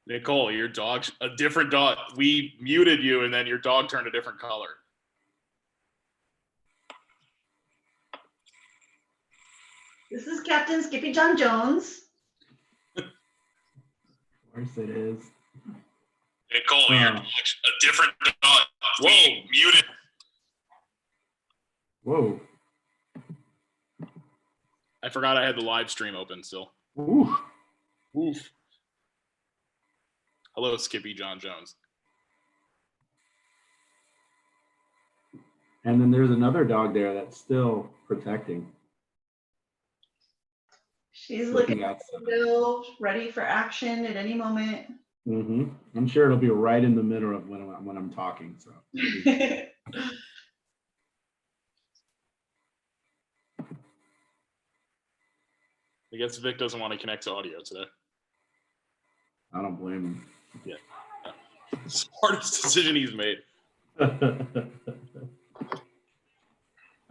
Nicole, your dog, a different dog. We muted you, and then your dog turned a different color. This is Captain Skippy John Jones. Of course it is. Nicole, your dog's a different dog. Whoa, muted. Whoa. I forgot I had the live stream open still. Oof. Oof. Hello, Skippy John Jones. And then there's another dog there that's still protecting. She's looking still ready for action at any moment. Mm-hmm. I'm sure it'll be right in the middle of when I'm talking. So. I guess Vic doesn't want to connect to audio today. I don't blame him. Yeah. Smartest decision he's made.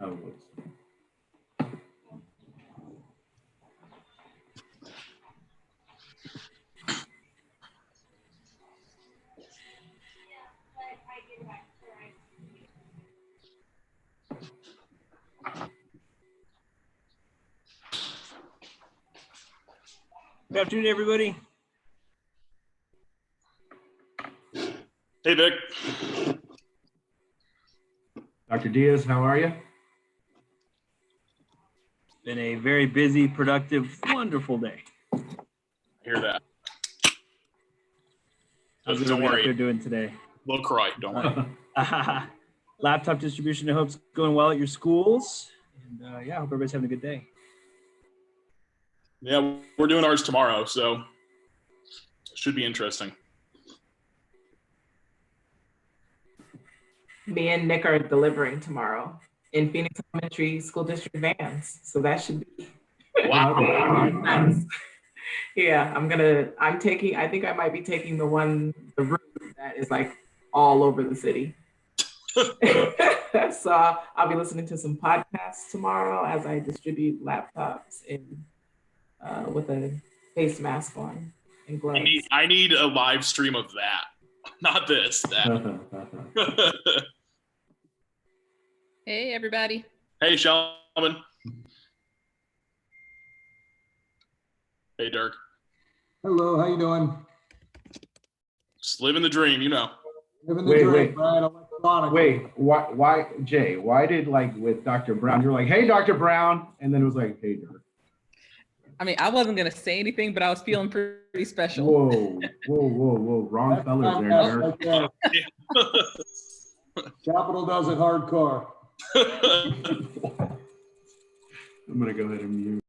Oh, whoops. Good afternoon, everybody. Hey, Vic. Dr. Diaz, how are you? Been a very busy, productive, wonderful day. I hear that. How's Don't everybody out worry. there doing today? We'll cry. Don't worry. Laptop distribution, I hope is going well at your schools. And yeah, I hope everybody's having a good day. Yeah, we're doing ours tomorrow, so it should be interesting. Me and Nick are delivering tomorrow in Phoenix Elementary School District vans. So that should be Wow. nice. Yeah, I think I might be taking the route that is like all over the city. So I'll be listening to some podcasts tomorrow as I distribute laptops with a face mask on and gloves. I need a live stream of that. Not this, that. Hey, everybody. Hey, Shelman. Hey, Dirk. Hello, how you doing? Just living the dream, you know. Living the Wait, dream, wait. Brian, electronically. Wait, why, Jay, why did like with Dr. Brown, you're like, hey, Dr. Brown, and then it was like, hey, Dirk. I mean, I wasn't going to say anything, but I was feeling pretty special. Whoa. Wrong That's fellas there, podcast Dirk. right there. Capital does it hardcore. I'm going to go ahead and mute.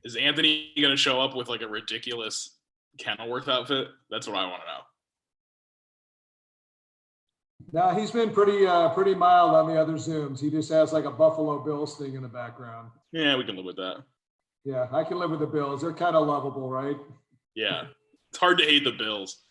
Is Anthony going to show up with like a ridiculous Kenilworth outfit? That's what I want to know. Nah, he's been pretty mild on the other Zooms. He just has like a Buffalo Bills thing in the background. Yeah, we can live with that. Yeah, I can live with the Bills. They're kind of lovable, right? Yeah. It's hard to hate the Bills.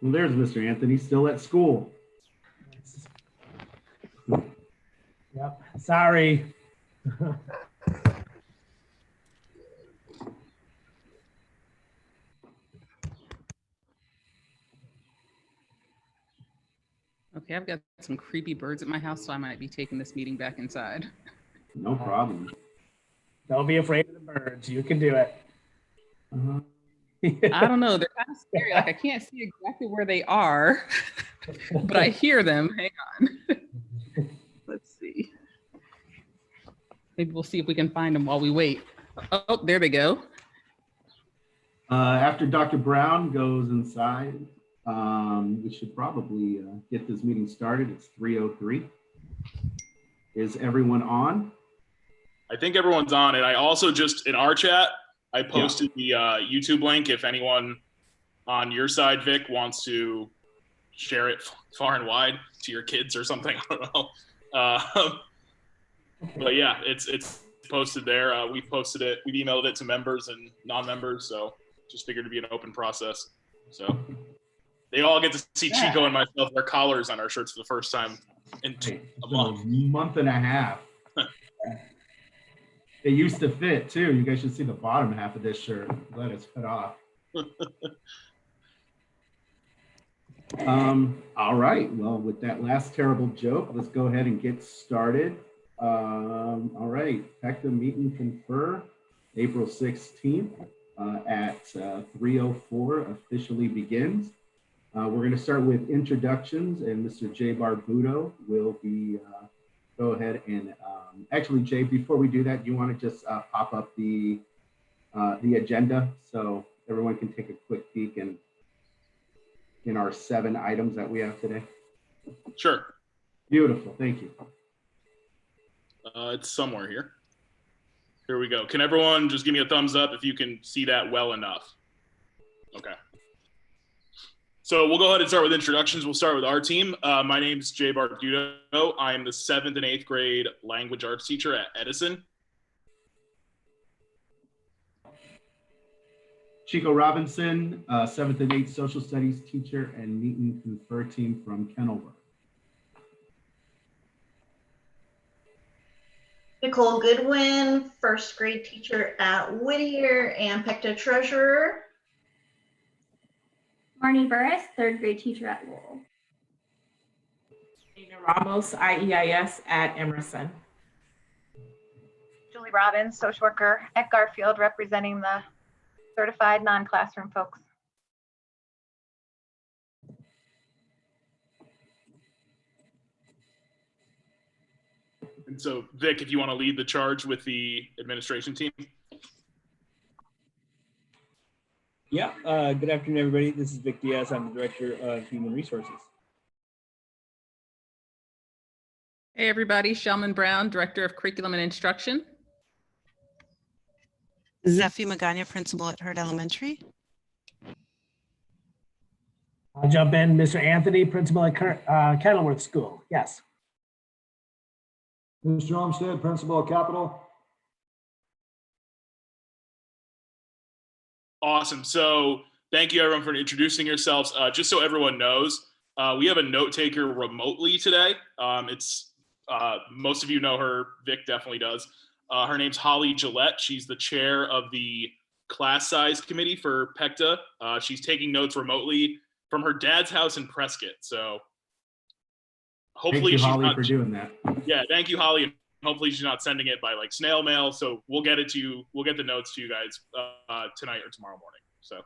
Well, there's Mr. Anthony still at school. Yep. Sorry. Okay, I've got some creepy birds at my house, so I might be taking this meeting back inside. No problem. Don't be afraid of the birds. You can do it. Uh-huh. I don't know. They're kind of scary. Like I can't see exactly where they are, but I hear them. Hang on. Let's see. Maybe we'll see if we can find them while we wait. Oh, there they go. After Dr. Brown goes inside, we should probably get this meeting started. It's 3:03. Is everyone on? I think everyone's on it. I also just, in our chat, I posted the YouTube link if anyone on your side, Vic, wants to share it far and wide to your kids or something. I don't know. But yeah, it's posted there. We posted it. We emailed it to members and non-members. So just figured it'd be an open process. So they all get to see Chico and myself wear collars on our shirts for the first time in a month. Month and a half. They used to fit too. You guys should see the bottom half of this shirt. Glad it's cut off. All right. Well, with that last terrible joke, let's go ahead and get started. All right. PECTA meet and confer, April 16th at 3:04 officially begins. We're going to start with introductions, and Mr. Jay Barbuto will be go ahead and actually, Jay, before we do that, you want to just pop up the agenda so everyone can take a quick peek in our 7 items that we have today? Sure. Beautiful. Thank you. It's somewhere here. Here we go. Can everyone just give me a thumbs up if you can see that well enough? Okay. So we'll go ahead and start with introductions. We'll start with our team. My name is Jay Barbuto. I am the 7th and 8th grade language arts teacher at Edison. Chico Robinson, 7th and 8th social studies teacher and meet and confer team from Kenilworth. Nicole Goodwin, 1st grade teacher at Whittier and PECTA treasurer. Marnie Burris, 3rd grade teacher at Lowell. Nina Ramos, IEIS at Emerson. Julie Robbins, social worker at Garfield, representing the certified non-classroom folks. And so, Vic, if you want to lead the charge with the administration team. Yeah, good afternoon, everybody. This is Vic Diaz. I'm the Director of Human Resources. Hey, everybody. Shelman Brown, Director of Curriculum and Instruction. Zephy Magana, Principal at Hurd Elementary. I'll jump in. Mr. Anthony, Principal at Kenilworth School. Yes. Mr. Olmsted, Principal at Capitol. Awesome. So thank you, everyone, for introducing yourselves. Just so everyone knows, we have a note taker remotely today. Most of you know her. Vic definitely does. Her name's Holly Gillette. She's the chair of the class size committee for PECTA. She's taking notes remotely from her dad's house in Prescott. So hopefully thank you, Holly, for doing that. Yeah, thank you, Holly. And hopefully she's not sending it by like snail mail. So we'll get it to you. We'll get the notes to you guys tonight or tomorrow morning. So,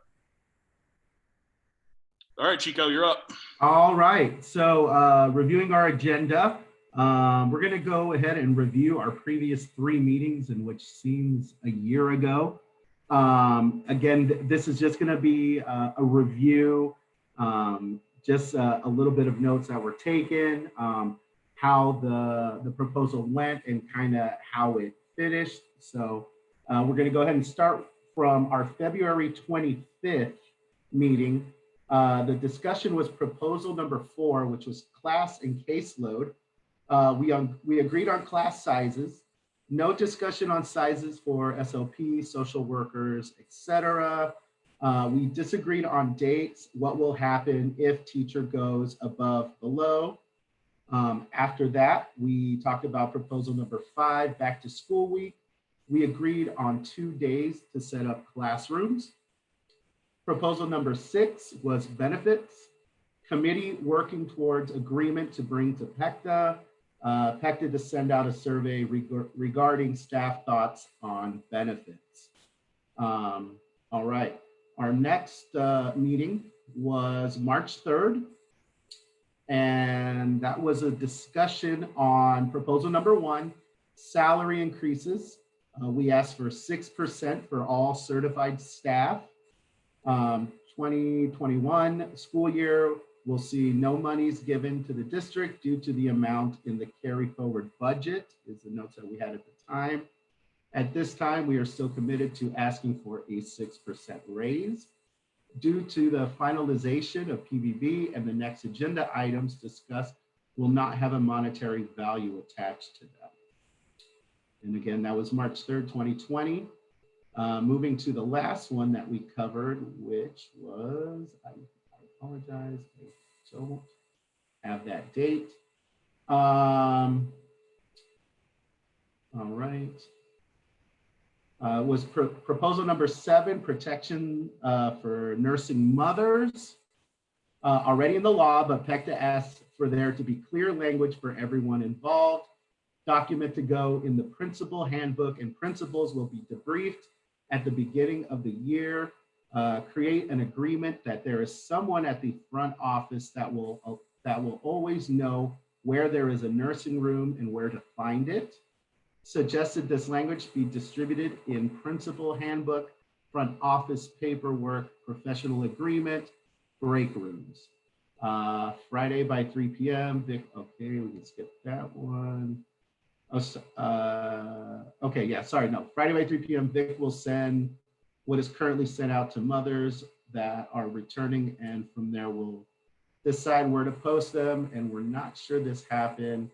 all right, Chico, you're up. All right. So reviewing our agenda, we're going to go ahead and review our previous 3 meetings, in which seems a year ago. Again, this is just going to be a review, just a little bit of notes that were taken, how the proposal went, and kind of how it finished. So we're going to go ahead and start from our February 25th meeting. The discussion was proposal number 4, which was class and caseload. We agreed on class sizes, no discussion on sizes for SLP, social workers, etc. We disagreed on dates, what will happen if teacher goes above, below. After that, we talked about proposal number 5, back to school week. We agreed on 2 days to set up classrooms. Proposal number 6 was benefits. Committee working towards agreement to bring to PECTA. PECTA to send out a survey regarding staff thoughts on benefits. All right, our next meeting was March 3rd. And that was a discussion on proposal number 1, salary increases. We asked for 6% for all certified staff. 2021 school year, we'll see no monies given to the district due to the amount in the carry forward budget, is the notes that we had at the time. At this time, we are still committed to asking for a 6% raise. due to the finalization of PBB and the next agenda items discussed will not have a monetary value attached to them. And again, that was March 3rd, 2020. Moving to the last one that we covered, which was, I apologize, I don't have that date. All right. Was proposal number 7, protection for nursing mothers. Already in the law, but PECTA asks for there to be clear language for everyone involved. Document to go in the principal handbook, and principals will be debriefed at the beginning of the year. Create an agreement that there is someone at the front office that will always know where there is a nursing room and where to find it. Suggested this language be distributed in principal handbook, front office paperwork, professional agreement, break rooms. Friday by 3 p.m. Vic, okay, we can skip that one. Okay, yeah, sorry, no. Friday by 3 p.m. Vic will send what is currently sent out to mothers that are returning, and from there we'll decide where to post them. And we're not sure this happened.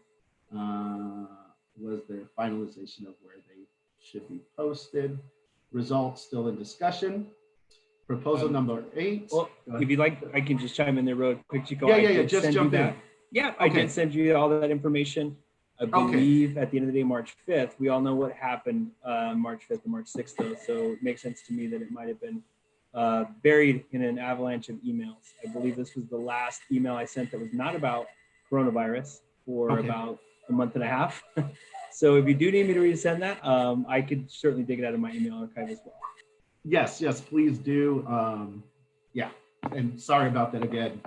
Was their finalization of where they should be posted. Results still in discussion. Proposal number 8. Well, if you'd like, I can just chime in there real quick, Chico. Yeah, just jump in. Yeah, I did send you all that information. I believe at the end of the day, March 5th, we all know what happened March 5th and March 6th, though. So it makes sense to me that it might have been buried in an avalanche of emails. I believe this was the last email I sent that was not about coronavirus for about a month and a half. So if you do need me to resend that, I could certainly dig it out of my email archive as well. Yes, please do. Yeah, and sorry about that again.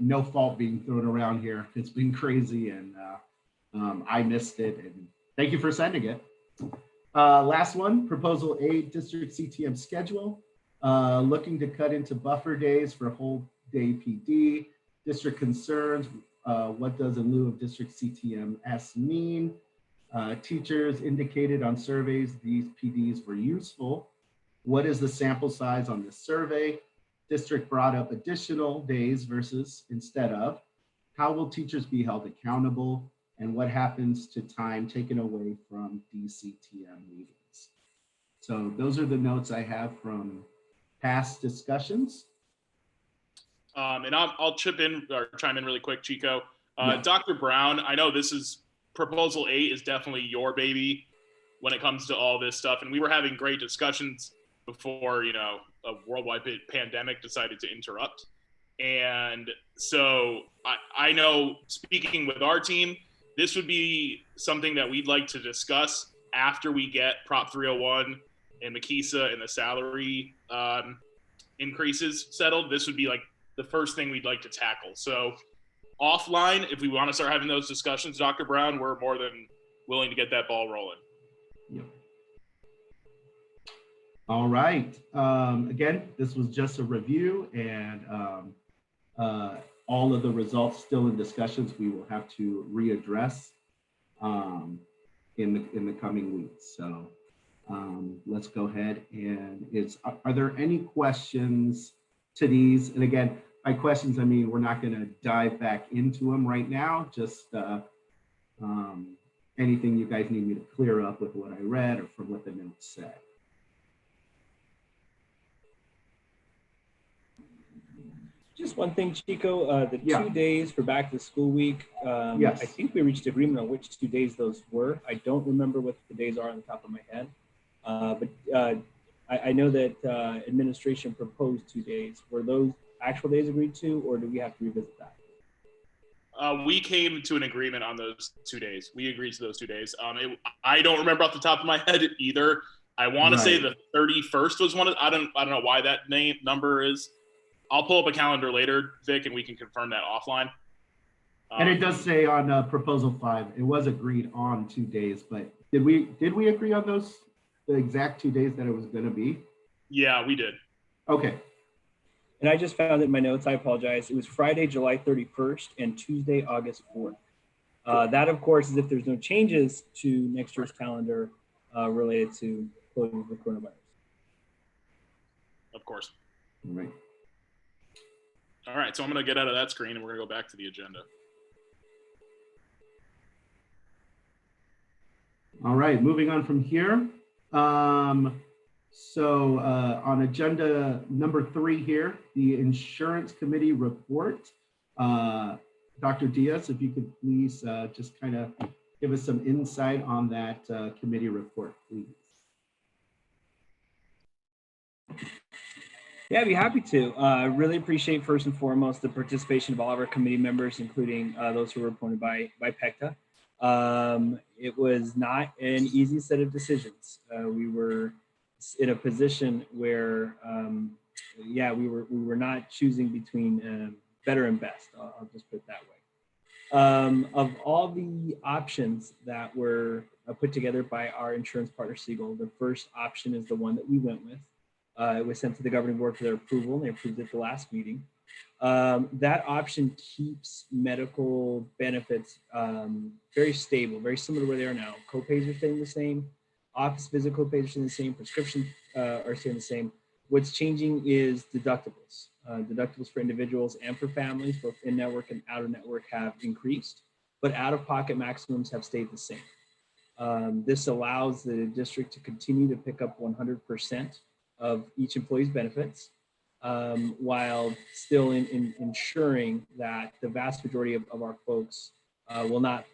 No fault being thrown around here. It's been crazy, and I missed it, and thank you for sending it. Last one, proposal 8, district CTM schedule. Looking to cut into buffer days for whole day PD. District concerns, what does in lieu of district CTMS mean? Teachers indicated on surveys these PDs were useful. What is the sample size on this survey? District brought up additional days versus instead of. How will teachers be held accountable? And what happens to time taken away from DCTM meetings? So those are the notes I have from past discussions. And I'll chime in really quick, Chico. Dr. Brown, I know this is proposal 8 is definitely your baby when it comes to all this stuff. And we were having great discussions before, a worldwide pandemic decided to interrupt. And so I know, speaking with our team, this would be something that we'd like to discuss after we get Prop 301 and McKeesa and the salary increases settled. This would be like the first thing we'd like to tackle. So offline, if we want to start having those discussions, Dr. Brown, we're more than willing to get that ball rolling. Yep. All right. Again, this was just a review, and all of the results still in discussions we will have to readdress in the coming weeks. So let's go ahead and are there any questions to these? And again, by questions, I mean, we're not going to dive back into them right now, just anything you guys need me to clear up with what I read or from what the notes said. Just one thing, Chico, the 2 days for back to school week, I think we reached agreement on which 2 days those were. I don't remember what the days are on the top of my head, but I know that administration proposed 2 days. Were those actual days agreed to, or do we have to revisit that? We came to an agreement on those 2 days. We agreed to those 2 days. I don't remember off the top of my head either. I want to say the 31st was one. I don't know why that number is. I'll pull up a calendar later, Vic, and we can confirm that offline. And it does say on proposal 5, it was agreed on 2 days, but did we agree on the exact 2 days that it was going to be? Yeah, we did. Okay. And I just found it in my notes. I apologize. It was Friday, July 31st and Tuesday, August 4th. That, of course, is if there's no changes to next year's calendar related to closing the coronavirus. Of course. All right. All right, so I'm going to get out of that screen and we're going to go back to the agenda. All right, moving on from here. On agenda number 3 here, the Insurance Committee report. Dr. Diaz, if you could please just kind of give us some insight on that committee report, please. Yeah, I'd be happy to. I really appreciate first and foremost the participation of all of our committee members, including those who were appointed by PECTA. It was not an easy set of decisions. We were in a position where, we were not choosing between better and best. I'll just put it that way. Of all the options that were put together by our insurance partner, Siegel, the first option is the one that we went with. It was sent to the governing board for their approval, and they approved it at the last meeting. That option keeps medical benefits very stable, very similar to where they are now. Copays are staying the same, office visit copays are staying the same, prescription are staying the same. What's changing is deductibles. Deductibles for individuals and for families, both in-network and out-of-network, have increased, but out-of-pocket maximums have stayed the same. This allows the district to continue to pick up 100% of each employee's benefits, while still ensuring that the vast majority of our folks will not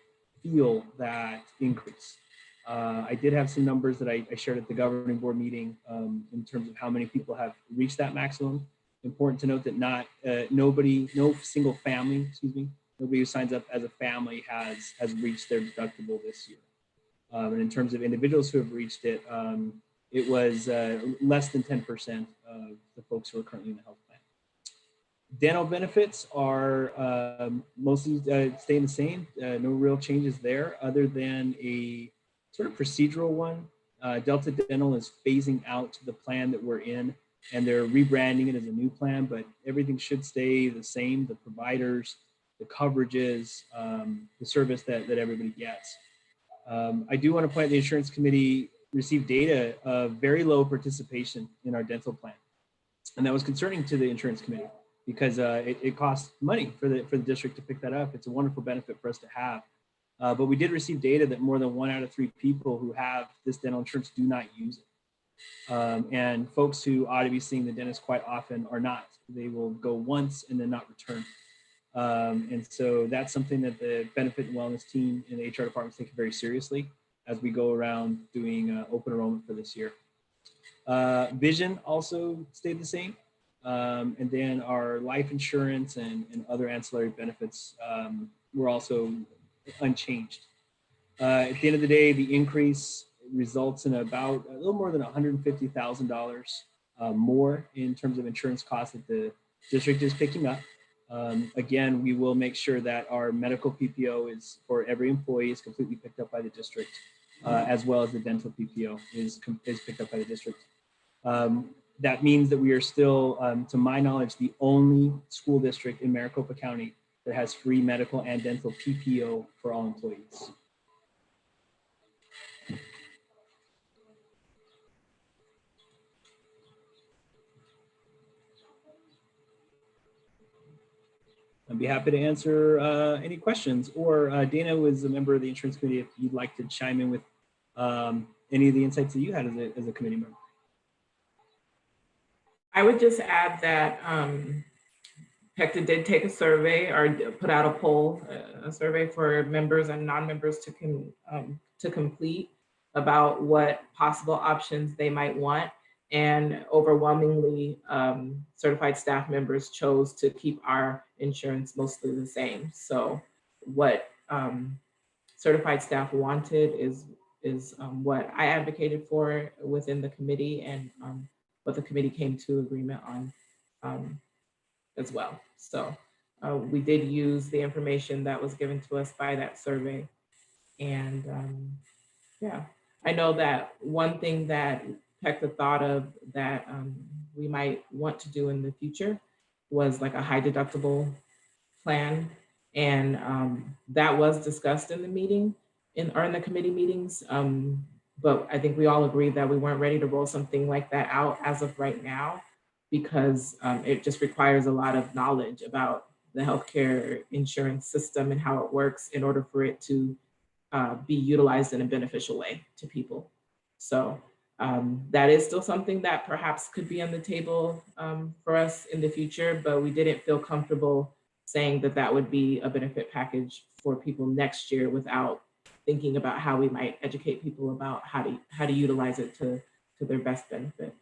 feel that increase. I did have some numbers that I shared at the governing board meeting in terms of how many people have reached that maximum. Important to note that no single family, nobody who signs up as a family has reached their deductible this year. And in terms of individuals who have reached it, it was less than 10% of the folks who are currently in the health plan. Dental benefits are mostly staying the same. No real changes there other than a sort of procedural one. Delta Dental is phasing out the plan that we're in, and they're rebranding it as a new plan, but everything should stay the same. The providers, the coverages, the service that everybody gets. I do want to point out the insurance committee received data of very low participation in our dental plan. And that was concerning to the insurance committee because it costs money for the district to pick that up. It's a wonderful benefit for us to have. But we did receive data that more than 1 out of 3 people who have this dental insurance do not use it. And folks who ought to be seeing the dentist quite often are not. They will go once and then not return. And so that's something that the benefit and wellness team in the HR department is taking very seriously as we go around doing open enrollment for this year. Vision also stayed the same. And then our life insurance and other ancillary benefits were also unchanged. At the end of the day, the increase results in about a little more than $150,000 more in terms of insurance costs that the district is picking up. Again, we will make sure that our medical PPO is for every employee is completely picked up by the district, as well as the dental PPO is picked up by the district. That means that we are still, to my knowledge, the only school district in Maricopa County that has free medical and dental PPO for all employees. I'd be happy to answer any questions, or Dana was a member of the insurance committee if you'd like to chime in with any of the insights that you had as a committee member. I would just add that PECTA did take a survey or put out a poll, a survey for members and non-members to complete about what possible options they might want. And overwhelmingly, certified staff members chose to keep our insurance mostly the same. So what certified staff wanted is what I advocated for within the committee, and what the committee came to agreement on as well. So we did use the information that was given to us by that survey. And yeah, I know that one thing that PECTA thought of that we might want to do in the future was like a high deductible plan. And that was discussed in the meeting or in the committee meetings. But I think we all agreed that we weren't ready to roll something like that out as of right now. because it just requires a lot of knowledge about the healthcare insurance system and how it works in order for it to be utilized in a beneficial way to people. So that is still something that perhaps could be on the table for us in the future, but we didn't feel comfortable saying that that would be a benefit package for people next year without thinking about how we might educate people about how to utilize it to their best benefit.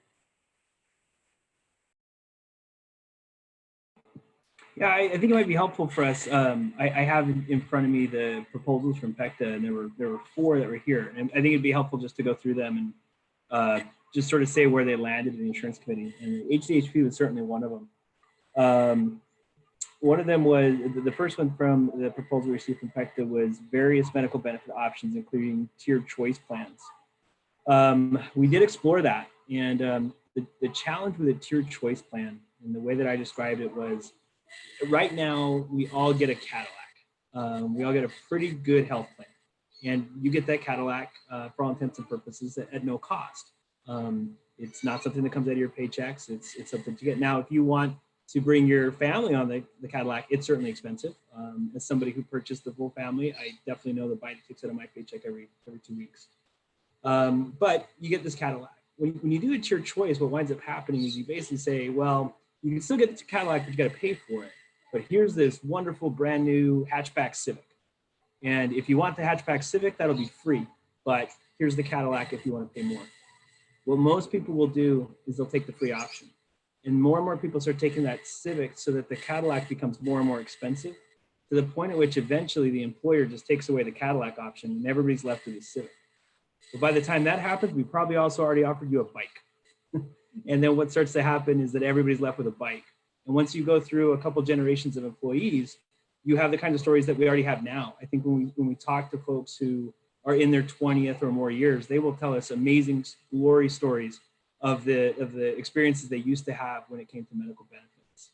Yeah, I think it might be helpful for us. I have in front of me the proposals from PECTA, and there were 4 that were here, and I think it'd be helpful just to go through them and just sort of say where they landed in the insurance committee. And HDHP was certainly one of them. One of them was the first one from the proposal we received from PECTA was various medical benefit options, including tiered choice plans. We did explore that, and the challenge with a tiered choice plan, and the way that I described it was, right now we all get a Cadillac. We all get a pretty good health plan, and you get that Cadillac for all intents and purposes at no cost. It's not something that comes out of your paychecks. It's something to get. Now, if you want to bring your family on the Cadillac, it's certainly expensive. As somebody who purchased the full family, I definitely know that buying takes out of my paycheck every 2 weeks. But you get this Cadillac. When you do a tiered choice, what winds up happening is you basically say, well, you can still get the Cadillac, but you got to pay for it. But here's this wonderful brand new hatchback Civic. And if you want the hatchback Civic, that'll be free. But here's the Cadillac if you want to pay more. What most people will do is they'll take the free option. And more people start taking that Civic so that the Cadillac becomes more and more expensive, to the point at which eventually the employer just takes away the Cadillac option and everybody's left with a Civic. But by the time that happens, we probably also already offered you a bike. And then what starts to happen is that everybody's left with a bike. And once you go through a couple generations of employees, you have the kind of stories that we already have now. I think when we talk to folks who are in their 20th or more years, they will tell us amazing glory stories of the experiences they used to have when it came to medical benefits.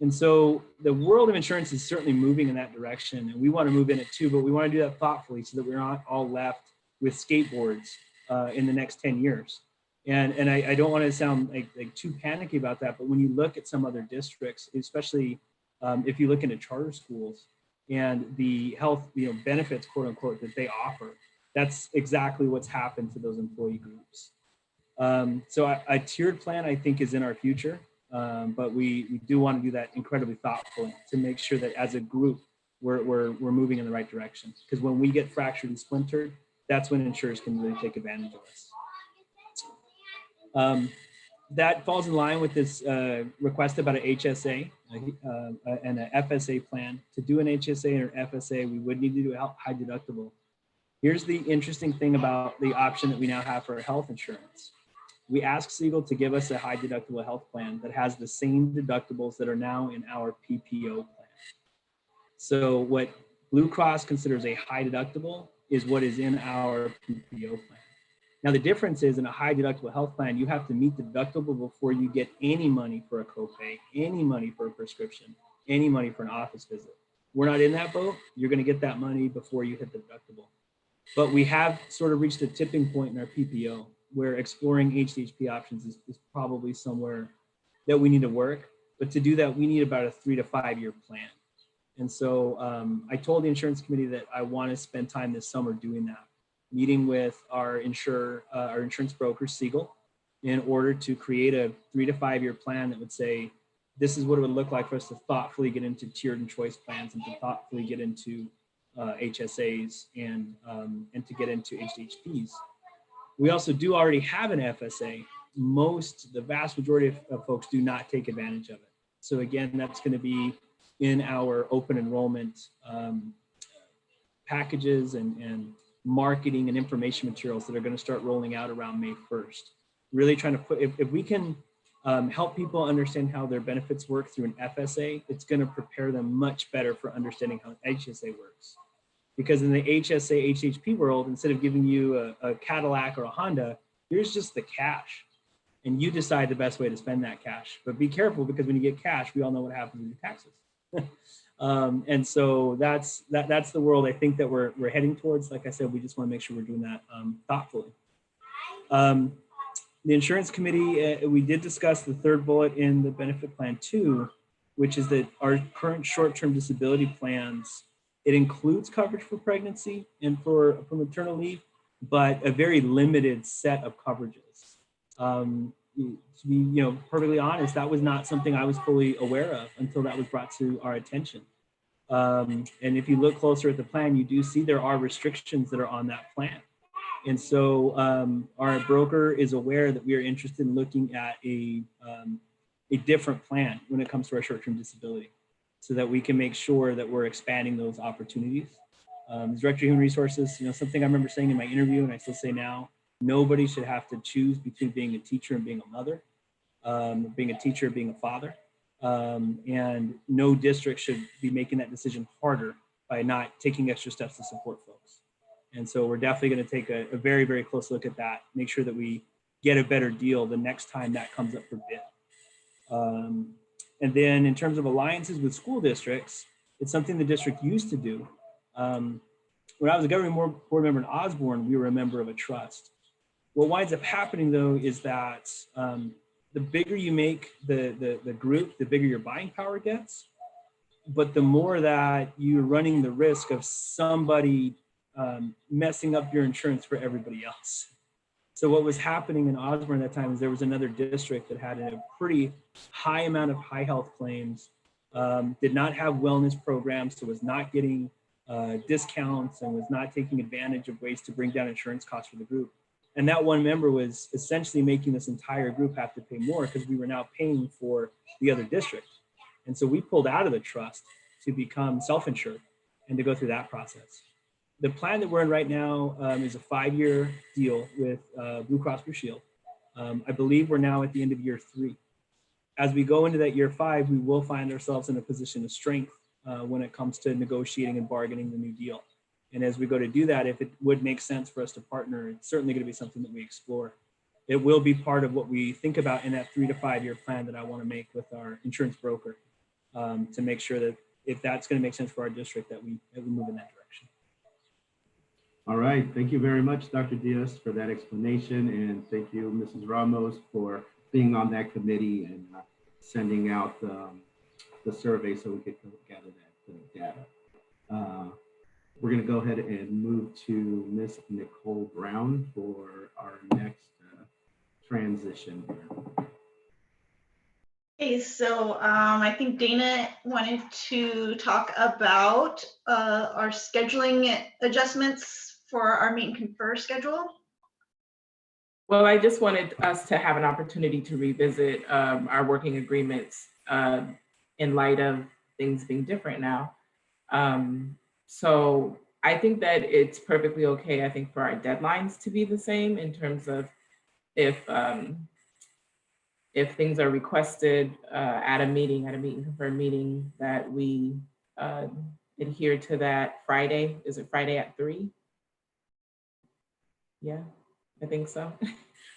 And so the world of insurance is certainly moving in that direction, and we want to move in it too, but we want to do that thoughtfully so that we're not all left with skateboards in the next 10 years. And I don't want to sound like too panicky about that, but when you look at some other districts, especially if you look into charter schools and the health benefits, quote unquote, that they offer, that's exactly what's happened to those employee groups. So a tiered plan, I think, is in our future, but we do want to do that incredibly thoughtfully to make sure that as a group, we're moving in the right direction. Because when we get fractured and splintered, that's when insurers can really take advantage of us. That falls in line with this request about an HSA and an FSA plan. To do an HSA or FSA, we would need to do a high deductible. Here's the interesting thing about the option that we now have for health insurance. We asked Siegel to give us a high deductible health plan that has the same deductibles that are now in our PPO plan. So what Blue Cross considers a high deductible is what is in our PPO plan. Now, the difference is in a high deductible health plan, you have to meet the deductible before you get any money for a copay, any money for a prescription, any money for an office visit. We're not in that boat. You're going to get that money before you hit the deductible. But we have sort of reached a tipping point in our PPO where exploring HDHP options is probably somewhere that we need to work. But to do that, we need about a 3 to 5 year plan. And so I told the insurance committee that I want to spend time this summer doing that, meeting with our insurance broker, Siegel, in order to create a 3 to 5 year plan that would say, this is what it would look like for us to thoughtfully get into tiered and choice plans and to thoughtfully get into HSAs and to get into HDHPs. We also do already have an FSA. The vast majority of folks do not take advantage of it. So again, that's going to be in our open enrollment packages and marketing and information materials that are going to start rolling out around May 1st. Really trying to put, if we can help people understand how their benefits work through an FSA, it's going to prepare them much better for understanding how HSA works. Because in the HSA, HHP world, instead of giving you a Cadillac or a Honda, here's just the cash. And you decide the best way to spend that cash. But be careful, because when you get cash, we all know what happens with your taxes. And so that's the world I think that we're heading towards. Like I said, we just want to make sure we're doing that thoughtfully. The insurance committee, we did discuss the third bullet in the benefit plan 2, which is that our current short-term disability plans, it includes coverage for pregnancy and for maternal leave, but a very limited set of coverages. To be perfectly honest, that was not something I was fully aware of until that was brought to our attention. And if you look closer at the plan, you do see there are restrictions that are on that plan. And so our broker is aware that we are interested in looking at a different plan when it comes to our short-term disability, so that we can make sure that we're expanding those opportunities. As Director of Human Resources, something I remember saying in my interview, and I still say now, nobody should have to choose between being a teacher and being a mother, being a teacher, being a father. And no district should be making that decision harder by not taking extra steps to support folks. And so we're definitely going to take a very, very close look at that, make sure that we get a better deal the next time that comes up for bid. And then in terms of alliances with school districts, it's something the district used to do. When I was a governing board member in Osborne, we were a member of a trust. What winds up happening though is that the bigger you make the group, the bigger your buying power gets, but the more that you're running the risk of somebody messing up your insurance for everybody else. So what was happening in Osborne at that time is there was another district that had a pretty high amount of high health claims, did not have wellness programs, so was not getting discounts and was not taking advantage of ways to bring down insurance costs for the group. And that one member was essentially making this entire group have to pay more because we were now paying for the other district. And so we pulled out of the trust to become self-insured and to go through that process. The plan that we're in right now is a 5-year deal with Blue Cross Blue Shield. I believe we're now at the end of year 3. As we go into that year 5, we will find ourselves in a position of strength when it comes to negotiating and bargaining the new deal. And as we go to do that, if it would make sense for us to partner, it's certainly going to be something that we explore. It will be part of what we think about in that 3 to 5 year plan that I want to make with our insurance broker to make sure that if that's going to make sense for our district, that we move in that direction. All right, thank you very much, Dr. Diaz, for that explanation. And thank you, Mrs. Ramos, for being on that committee and sending out the survey so we could gather that data. We're going to go ahead and move to Miss Nicole Brown for our next transition here. Okay, so I think Dana wanted to talk about our scheduling adjustments for our meet and confer schedule. Well, I just wanted us to have an opportunity to revisit our working agreements in light of things being different now. So I think that it's perfectly okay, I think, for our deadlines to be the same in terms of if things are requested at a meet and confer meeting, that we adhere to that Friday. Is it Friday at 3? Yeah, I think so.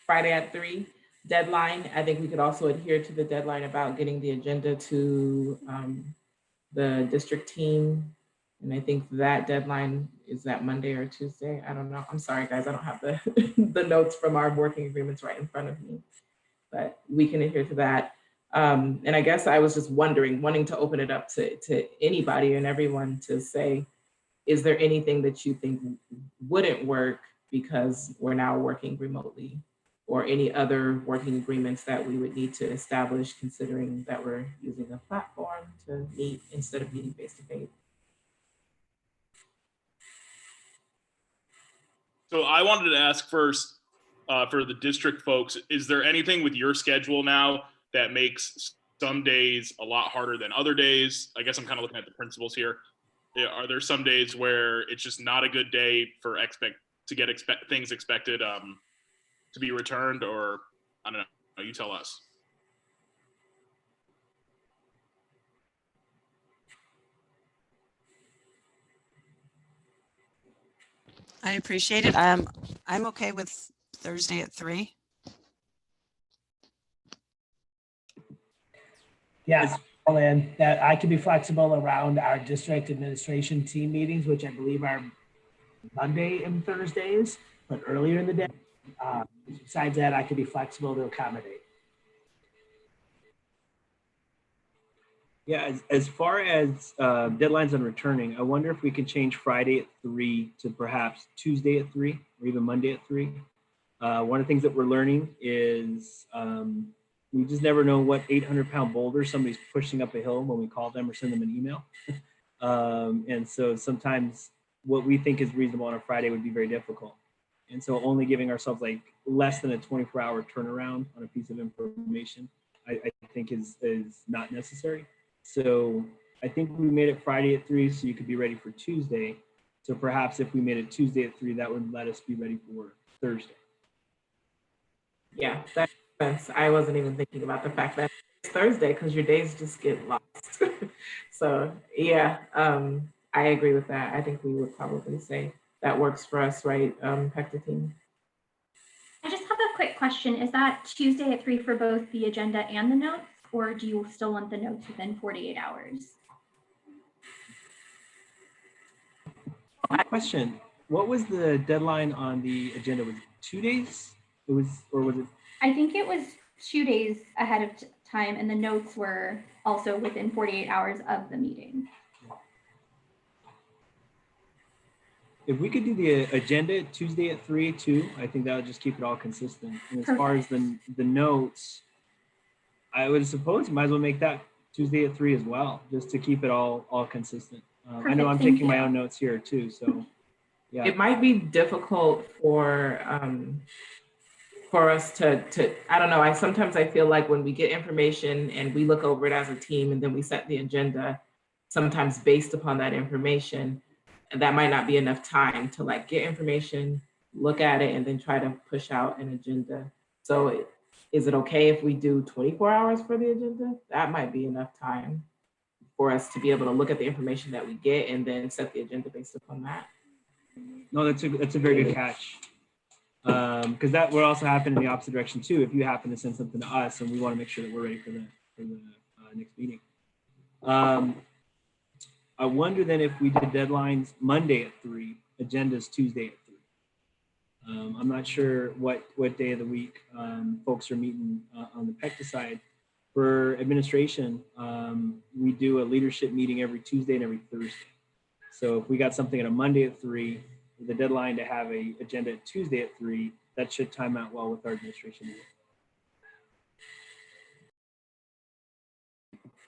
Friday at 3 deadline. I think we could also adhere to the deadline about getting the agenda to the district team. And I think that deadline is that Monday or Tuesday. I don't know. I'm sorry, guys. I don't have the, the notes from our working agreements right in front of me, but we can adhere to that. And I guess I was just wanting to open it up to anybody and everyone to say, is there anything that you think wouldn't work because we're now working remotely, or any other working agreements that we would need to establish considering that we're using a platform to meet instead of meeting face to face? So I wanted to ask first for the district folks, is there anything with your schedule now that makes some days a lot harder than other days? I guess I'm kind of looking at the principals here. Are there some days where it's just not a good day for things expected to be returned, or I don't know, you tell us. I appreciate it. I'm okay with Thursday at 3. Yeah, and that I can be flexible around our district administration team meetings, which I believe are Monday and Thursdays, but earlier in the day. Besides that, I can be flexible to accommodate. Yeah, as far as deadlines on returning, I wonder if we can change Friday at 3 to perhaps Tuesday at 3 or even Monday at 3. One of the things that we're learning is we just never know what 800-pound boulder somebody's pushing up a hill when we call them or send them an email. And so sometimes what we think is reasonable on a Friday would be very difficult. And so only giving ourselves like less than a 24-hour turnaround on a piece of information, I think is not necessary. So I think we made it Friday at 3 so you could be ready for Tuesday. So perhaps if we made it Tuesday at 3, that would let us be ready for Thursday. Yeah, that makes sense. I wasn't even thinking about the fact that it's Thursday because your days just get lost. So yeah, I agree with that. I think we would probably say that works for us, right, PECTA team? I just have a quick question. Is that Tuesday at 3 for both the agenda and the notes, or do you still want the notes within 48 hours? Question, what was the deadline on the agenda? Was it 2 days? It was, or was it? I think it was 2 days ahead of time, and the notes were also within 48 hours of the meeting. If we could do the agenda Tuesday at 3 too, I think that would just keep it all consistent. And as far as the notes, I would suppose you might as well make that Tuesday at 3 as well, just to keep it all consistent. I know I'm taking my own notes here too, so yeah. It might be difficult for us to I don't know. Sometimes I feel like when we get information and we look over it as a team and then we set the agenda, sometimes based upon that information, and that might not be enough time to like get information, look at it, and then try to push out an agenda. So is it okay if we do 24 hours for the agenda? That might be enough time for us to be able to look at the information that we get and then set the agenda based upon that. No, that's a very good catch. Because that would also happen in the opposite direction too. If you happen to send something to us and we want to make sure that we're ready for the next meeting. I wonder then if we did deadlines Monday at 3, agendas Tuesday at 3. I'm not sure what day of the week folks are meeting on the PECTA side. For administration, we do a leadership meeting every Tuesday and every Thursday. So if we got something on a Monday at 3, with the deadline to have a agenda at Tuesday at 3, that should time out well with our administration meeting.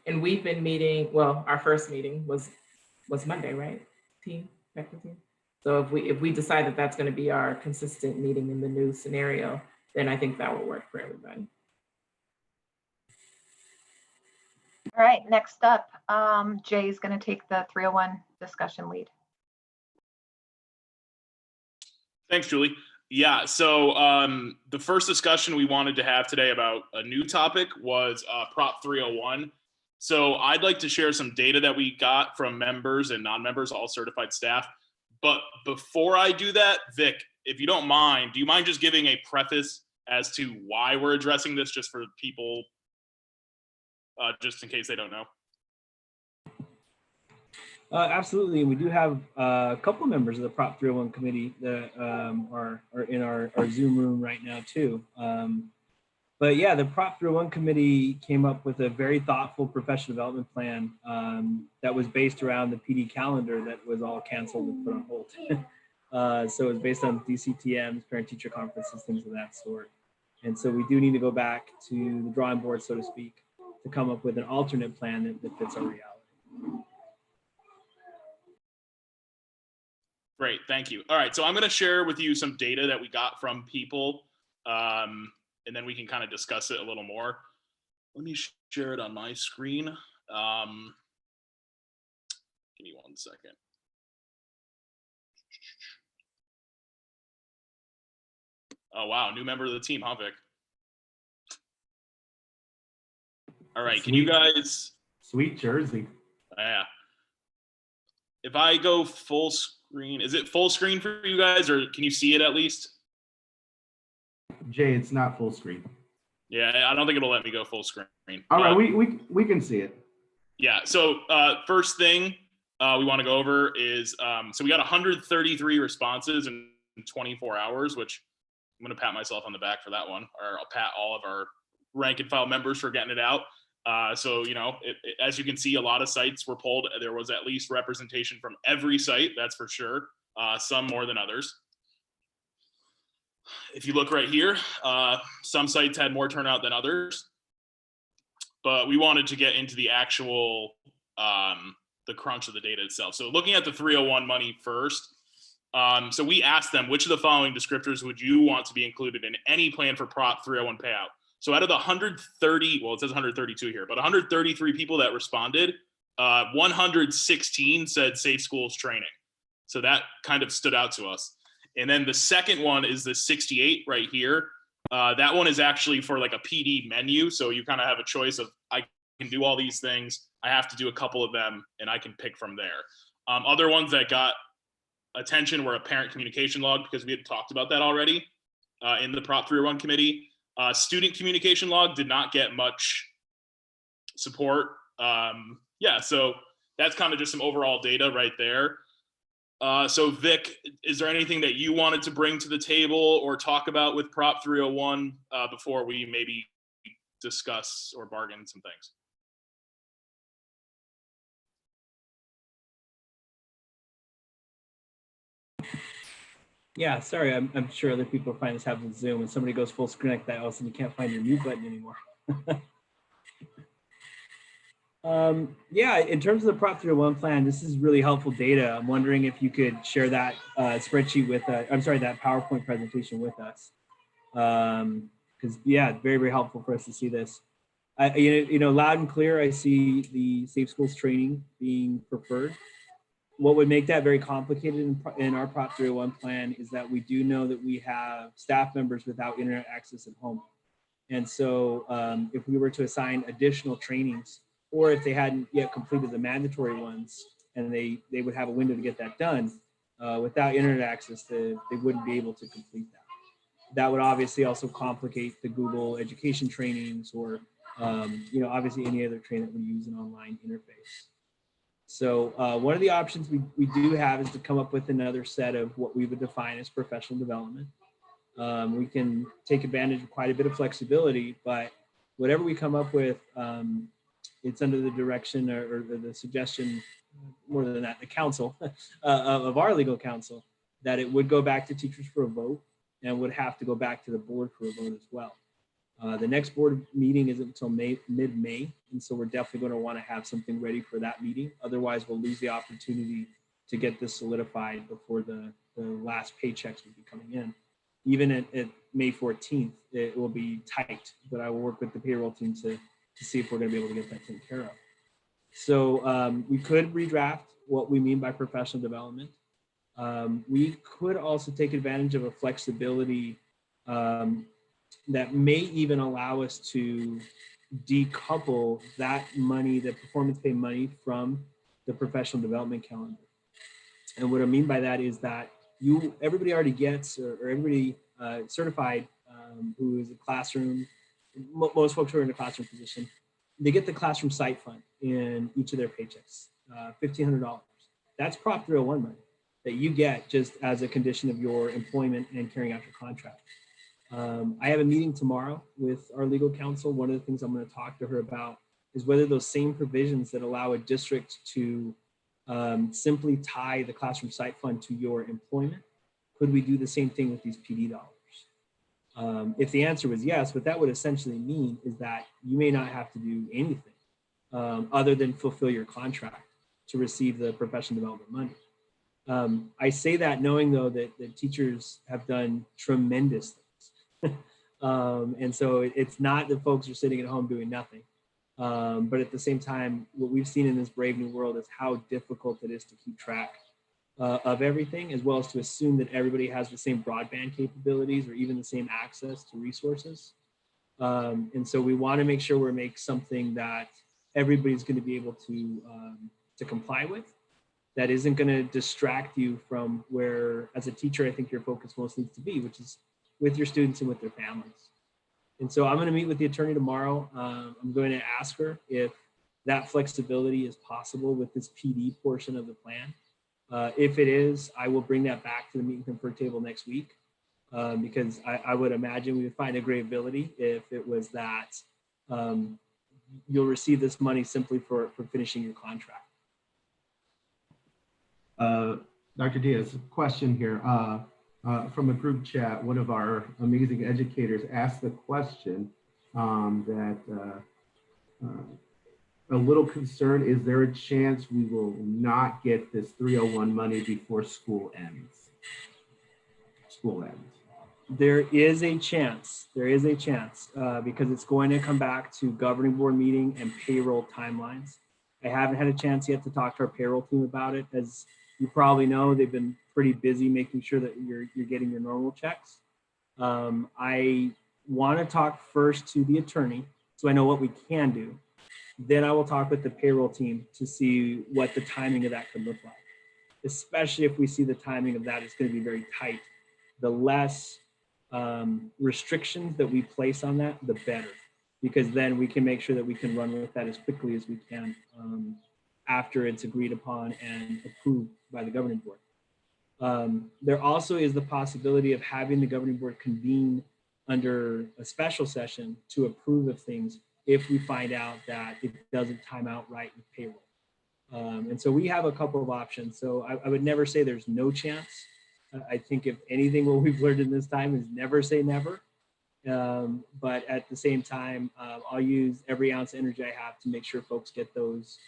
And we've been meeting, well, our first meeting was Monday, right? Team, PECTA team. So if we decide that that's going to be our consistent meeting in the new scenario, then I think that will work for everybody. All right, next up, Jay is going to take the 301 discussion lead. Thanks, Julie. Yeah, so the first discussion we wanted to have today about a new topic was Prop 301. So I'd like to share some data that we got from members and non-members, all certified staff. But before I do that, Vic, if you don't mind, do you mind just giving a preface as to why we're addressing this, just for people, just in case they don't know? Absolutely. We do have a couple members of the Prop 301 committee that are in our Zoom room right now too. But yeah, the Prop 301 committee came up with a very thoughtful professional development plan that was based around the PD calendar that was all canceled and put on hold. So it was based on DCTMs, parent-teacher conferences, things of that sort. And so we do need to go back to the drawing board, so to speak, to come up with an alternate plan that fits our reality. Great, thank you. All right, so I'm going to share with you some data that we got from people, and then we can kind of discuss it a little more. Let me share it on my screen. Give me 1 second. Oh, wow, new member of the team, huh, Vic? All right, can you guys? Sweet jersey. Yeah. If I go full screen, is it full screen for you guys, or can you see it at least? Jay, it's not full screen. Yeah, I don't think it'll let me go full screen. All right, we can see it. Yeah, so first thing we want to go over is, so we got 133 responses in 24 hours, which I'm going to pat myself on the back for that one, or I'll pat all of our rank and file members for getting it out. So, you know, as you can see, a lot of sites were pulled. There was at least representation from every site, that's for sure. Some more than others. If you look right here, some sites had more turnout than others, but we wanted to get into the actual, the crunch of the data itself. So looking at the 301 money first, so we asked them, which of the following descriptors would you want to be included in any plan for Prop 301 payout? So out of the 130, well, it says 132 here, but 133 people that responded, 116 said safe schools training. So that kind of stood out to us. And then the second one is the 68 right here. That one is actually for like a PD menu. So you kind of have a choice of, I can do all these things. I have to do a couple of them and I can pick from there. Other ones that got attention were a parent communication log, because we had talked about that already in the Prop 301 committee. Student communication log did not get much support. Yeah, so that's kind of just some overall data right there. So Vic, is there anything that you wanted to bring to the table or talk about with Prop 301 before we maybe discuss or bargain some things? Yeah, sorry, I'm sure other people find this happens with Zoom. When somebody goes full screen like that, all of a sudden you can't find your mute button anymore. Yeah, in terms of the Prop 301 plan, this is really helpful data. I'm wondering if you could share that spreadsheet with, I'm sorry, that PowerPoint presentation with us. Because yeah, very, very helpful for us to see this. You know, loud and clear, I see the safe schools training being preferred. What would make that very complicated in our Prop 301 plan is that we do know that we have staff members without internet access at home. And so if we were to assign additional trainings, or if they hadn't yet completed the mandatory ones and they would have a window to get that done, without internet access, they wouldn't be able to complete that. That would obviously also complicate the Google education trainings, or you know, obviously any other training that would use an online interface. So one of the options we do have is to come up with another set of what we would define as professional development. We can take advantage of quite a bit of flexibility, but whatever we come up with, it's under the direction or the suggestion, more than that, the council of our legal counsel, that it would go back to teachers for a vote and would have to go back to the board for a vote as well. The next board meeting isn't until mid-May, and so we're definitely going to want to have something ready for that meeting. Otherwise, we'll lose the opportunity to get this solidified before the last paychecks will be coming in. Even at May 14th, it will be tight, but I will work with the payroll team to see if we're going to be able to get that taken care of. So we could redraft what we mean by professional development. We could also take advantage of a flexibility that may even allow us to decouple that money, the performance pay money, from the professional development calendar. And what I mean by that is that everybody already gets, or everybody certified who is a classroom, most folks who are in a classroom position, they get the classroom site fund in each of their paychecks, $1,500. That's Prop 301 money that you get just as a condition of your employment and carrying out your contract. I have a meeting tomorrow with our legal counsel. One of the things I'm going to talk to her about is whether those same provisions that allow a district to simply tie the classroom site fund to your employment, could we do the same thing with these PD dollars? If the answer was yes, what that would essentially mean is that you may not have to do anything other than fulfill your contract to receive the professional development money. I say that knowing though that the teachers have done tremendous things. And so it's not that folks are sitting at home doing nothing. But at the same time, what we've seen in this brave new world is how difficult it is to keep track of everything, as well as to assume that everybody has the same broadband capabilities or even the same access to resources. And so we want to make sure we make something that everybody's going to be able to comply with, that isn't going to distract you from where, as a teacher, I think your focus most needs to be, which is with your students and with their families. And so I'm going to meet with the attorney tomorrow. I'm going to ask her if that flexibility is possible with this PD portion of the plan. If it is, I will bring that back to the meet and confer table next week. because I would imagine we would find agreeability if it was that you'll receive this money simply for finishing your contract. Dr. Diaz, question here. From a group chat, one of our amazing educators asked the question that a little concerned, is there a chance we will not get this 301 money before school ends? There is a chance, because it's going to come back to governing board meeting and payroll timelines. I haven't had a chance yet to talk to our payroll team about it. As you probably know, they've been pretty busy making sure that you're getting your normal checks. I want to talk first to the attorney so I know what we can do. Then I will talk with the payroll team to see what the timing of that could look like, especially if we see the timing of that is going to be very tight. The less restrictions that we place on that, the better, because then we can make sure that we can run with that as quickly as we can after it's agreed upon and approved by the governing board. There also is the possibility of having the governing board convene under a special session to approve of things if we find out that it doesn't time out right with payroll. And so we have a couple of options. So I would never say there's no chance. I think if anything, what we've learned in this time is never say never. But at the same time, I'll use every ounce of energy I have to make sure folks get those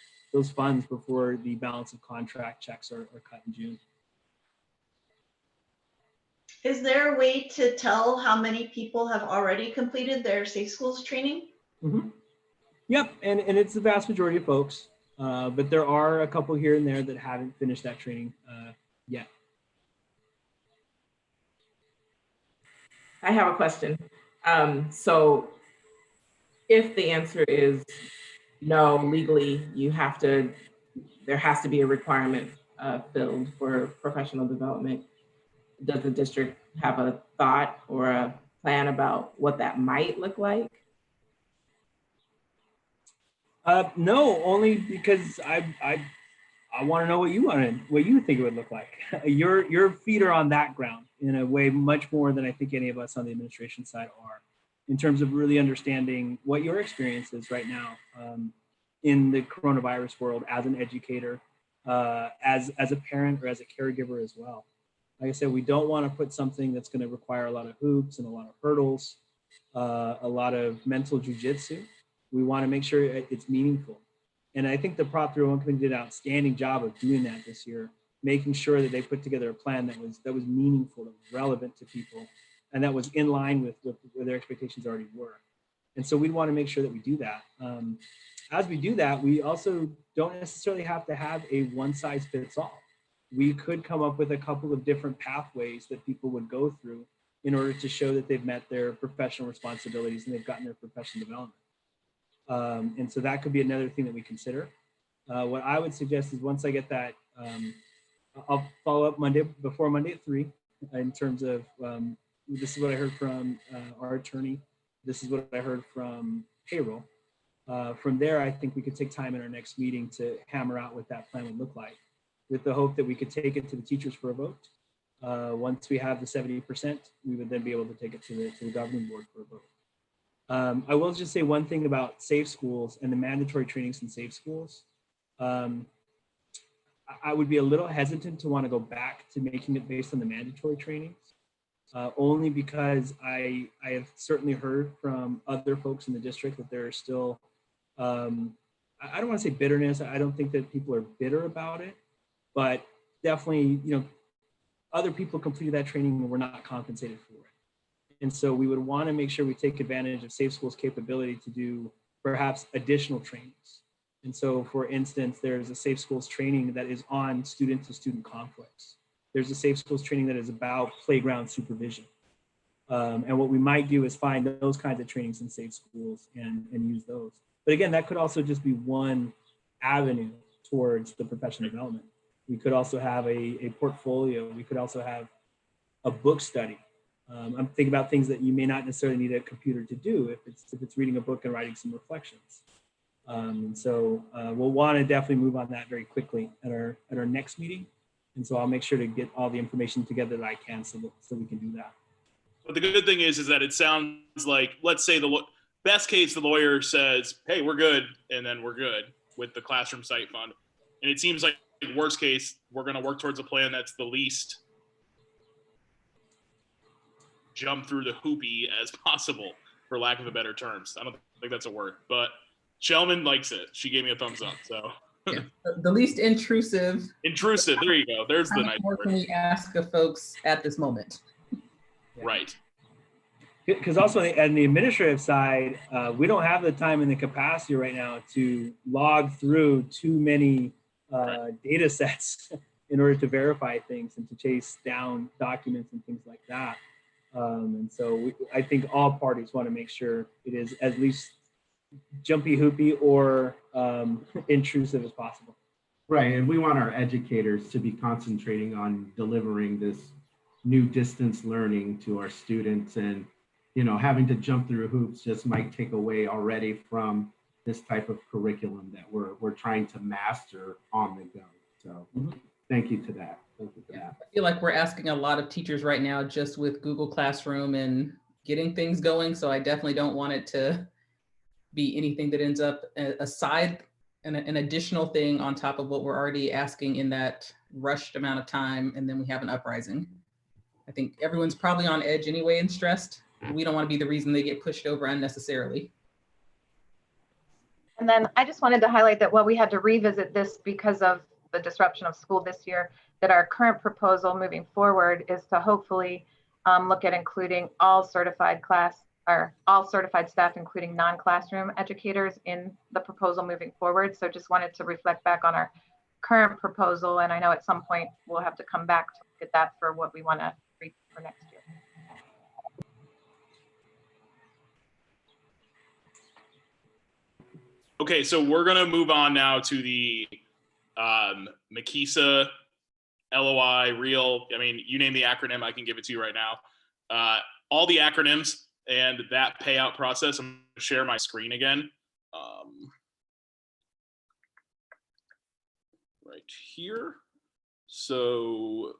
funds before the balance of contract checks are cut in June. Is there a way to tell how many people have already completed their Safe Schools training? Mm-hmm. Yep, and it's the vast majority of folks, but there are a couple here and there that haven't finished that training yet. I have a question. So if the answer is no, legally, there has to be a requirement filled for professional development, does the district have a thought or a plan about what that might look like? No, only because I want to know what you think it would look like. Your feet are on that ground in a way much more than I think any of us on the administration side are, in terms of really understanding what your experience is right now in the coronavirus world as an educator, as a parent or as a caregiver as well. Like I said, we don't want to put something that's going to require a lot of hoops and a lot of hurdles, a lot of mental jujitsu. We want to make sure it's meaningful. And I think the Prop 301 committee did an outstanding job of doing that this year, making sure that they put together a plan that was meaningful, that was relevant to people, and that was in line with where their expectations already were. And so we want to make sure that we do that. As we do that, we also don't necessarily have to have a one-size-fits-all. We could come up with a couple of different pathways that people would go through in order to show that they've met their professional responsibilities and they've gotten their professional development. And so that could be another thing that we consider. What I would suggest is once I get that, I'll follow up before Monday at 3 in terms of this is what I heard from our attorney. This is what I heard from payroll. From there, I think we could take time in our next meeting to hammer out what that plan would look like, with the hope that we could take it to the teachers for a vote. Once we have the 70%, we would then be able to take it to the governing board for a vote. I will just say one thing about Safe Schools and the mandatory trainings in Safe Schools. I would be a little hesitant to want to go back to making it based on the mandatory trainings, only because I have certainly heard from other folks in the district that there are still, I don't want to say bitterness. I don't think that people are bitter about it, but definitely, other people completed that training and were not compensated for it. And so we would want to make sure we take advantage of Safe Schools' capability to do perhaps additional trainings. And so, for instance, there's a Safe Schools training that is on student-to-student conflicts. There's a Safe Schools training that is about playground supervision. And what we might do is find those kinds of trainings in Safe Schools and use those. But again, that could also just be one avenue towards the professional development. We could also have a portfolio. We could also have a book study. I'm thinking about things that you may not necessarily need a computer to do if it's reading a book and writing some reflections. And so we'll want to definitely move on that very quickly at our next meeting. And so I'll make sure to get all the information together that I can so we can do that. But the good thing is that it sounds like, let's say best case, the lawyer says, hey, we're good, and then we're good with the classroom site fund. And it seems like worst case, we're going to work towards a plan that's the least jump through the hoopy as possible, for lack of a better terms. I don't think that's a word, but Shelman likes it. She gave me a thumbs up. So yeah, the least intrusive. Intrusive. There you go. There's the nice word. What can we ask of folks at this moment? Right. Because also on the administrative side, we don't have the time and the capacity right now to log through too many data sets in order to verify things and to chase down documents and things like that. And so I think all parties want to make sure it is at least jumpy hoopy or intrusive as possible. Right, and we want our educators to be concentrating on delivering this new distance learning to our students, and having to jump through hoops just might take away already from this type of curriculum that we're trying to master on the go. So thank you to that. Thank you for that. I feel like we're asking a lot of teachers right now just with Google Classroom and getting things going. So I definitely don't want it to be anything that ends up aside an additional thing on top of what we're already asking in that rushed amount of time, and then we have an uprising. I think everyone's probably on edge anyway and stressed. We don't want to be the reason they get pushed over unnecessarily. And then I just wanted to highlight that while we had to revisit this because of the disruption of school this year, that our current proposal moving forward is to hopefully look at including all certified staff, including non-classroom educators in the proposal moving forward. So just wanted to reflect back on our current proposal. And I know at some point we'll have to come back to look at that for what we want to read for next year. Okay, so we're going to move on now to the MCESA LOI, real. I mean, you name the acronym, I can give it to you right now. All the acronyms and that payout process. I'm going to share my screen again. Right here. So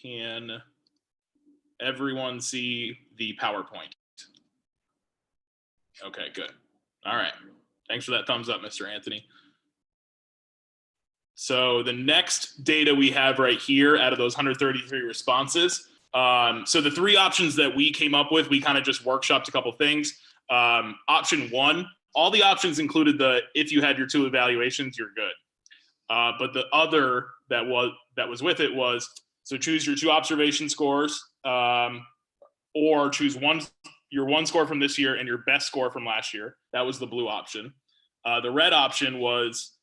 can everyone see the PowerPoint? Okay, good. All right. Thanks for that thumbs up, Mr. Anthony. So the next data we have right here out of those 133 responses. So the three options that we came up with, we kind of just workshopped a couple things. Option one, all the options included if you had your two evaluations, you're good. But the other that was with it was, so choose your two observation scores, or choose your one score from this year and your best score from last year. That was the blue option. The red option was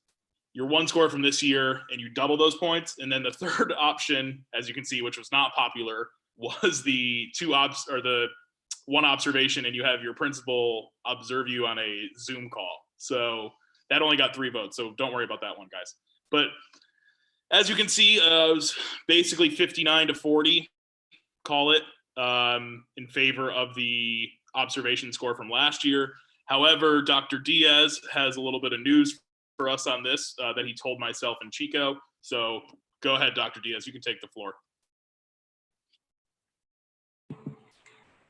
your one score from this year and you double those points. And then the third option, as you can see, which was not popular, was the the one observation and you have your principal observe you on a Zoom call. So that only got 3 votes. So don't worry about that one, guys. But as you can see, it was basically 59-40, call it, in favor of the observation score from last year. However, Dr. Diaz has a little bit of news for us on this that he told myself and Chico. So go ahead, Dr. Diaz, you can take the floor.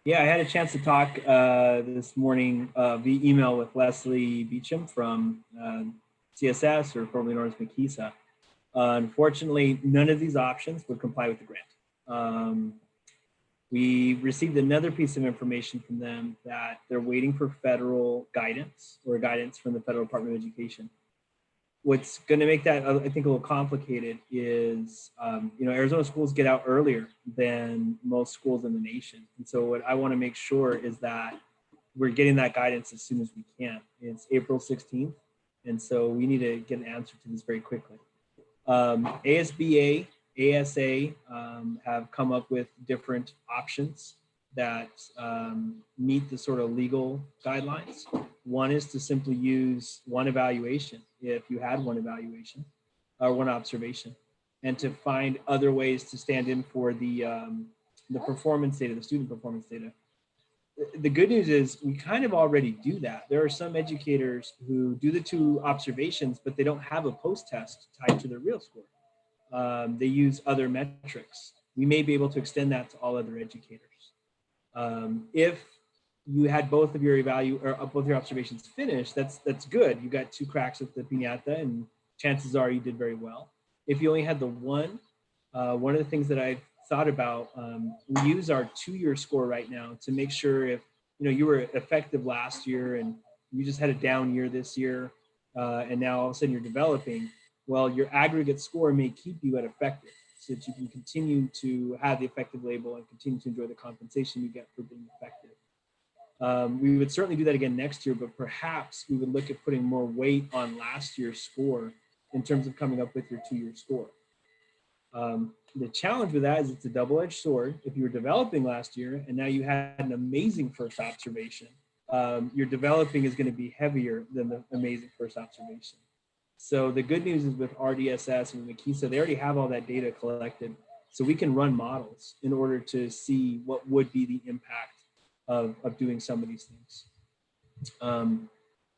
Yeah, I had a chance to talk this morning via email with Leslie Beecham from CSS, or formerly known as MCESA. Unfortunately, none of these options would comply with the grant. We received another piece of information from them that they're waiting for federal guidance or guidance from the Federal Department of Education. What's going to make that, I think, a little complicated is, Arizona schools get out earlier than most schools in the nation. And so what I want to make sure is that we're getting that guidance as soon as we can. It's April 16th. And so we need to get an answer to this very quickly. ASBA, ASA have come up with different options that meet the sort of legal guidelines. One is to simply use one evaluation, if you had one evaluation or one observation, and to find other ways to stand in for the performance data, the student performance data. The good news is we kind of already do that. There are some educators who do the 2 observations, but they don't have a post-test tied to their real score. They use other metrics. We may be able to extend that to all other educators. If you had both of your both your observations finished, that's good. You got 2 cracks at the piñata, and chances are you did very well. If you only had the one of the things that I've thought about, we use our 2-year score right now to make sure if you were effective last year and you just had a down year this year, and now all of a sudden you're developing. Well, your aggregate score may keep you at effective, so that you can continue to have the effective label and continue to enjoy the compensation you get for being effective. We would certainly do that again next year, but perhaps we would look at putting more weight on last year's score in terms of coming up with your 2-year score. The challenge with that is it's a double-edged sword. If you were developing last year and now you had an amazing first observation, your developing is going to be heavier than the amazing first observation. So the good news is with RDSS and Makisa, they already have all that data collected. So we can run models in order to see what would be the impact of doing some of these things.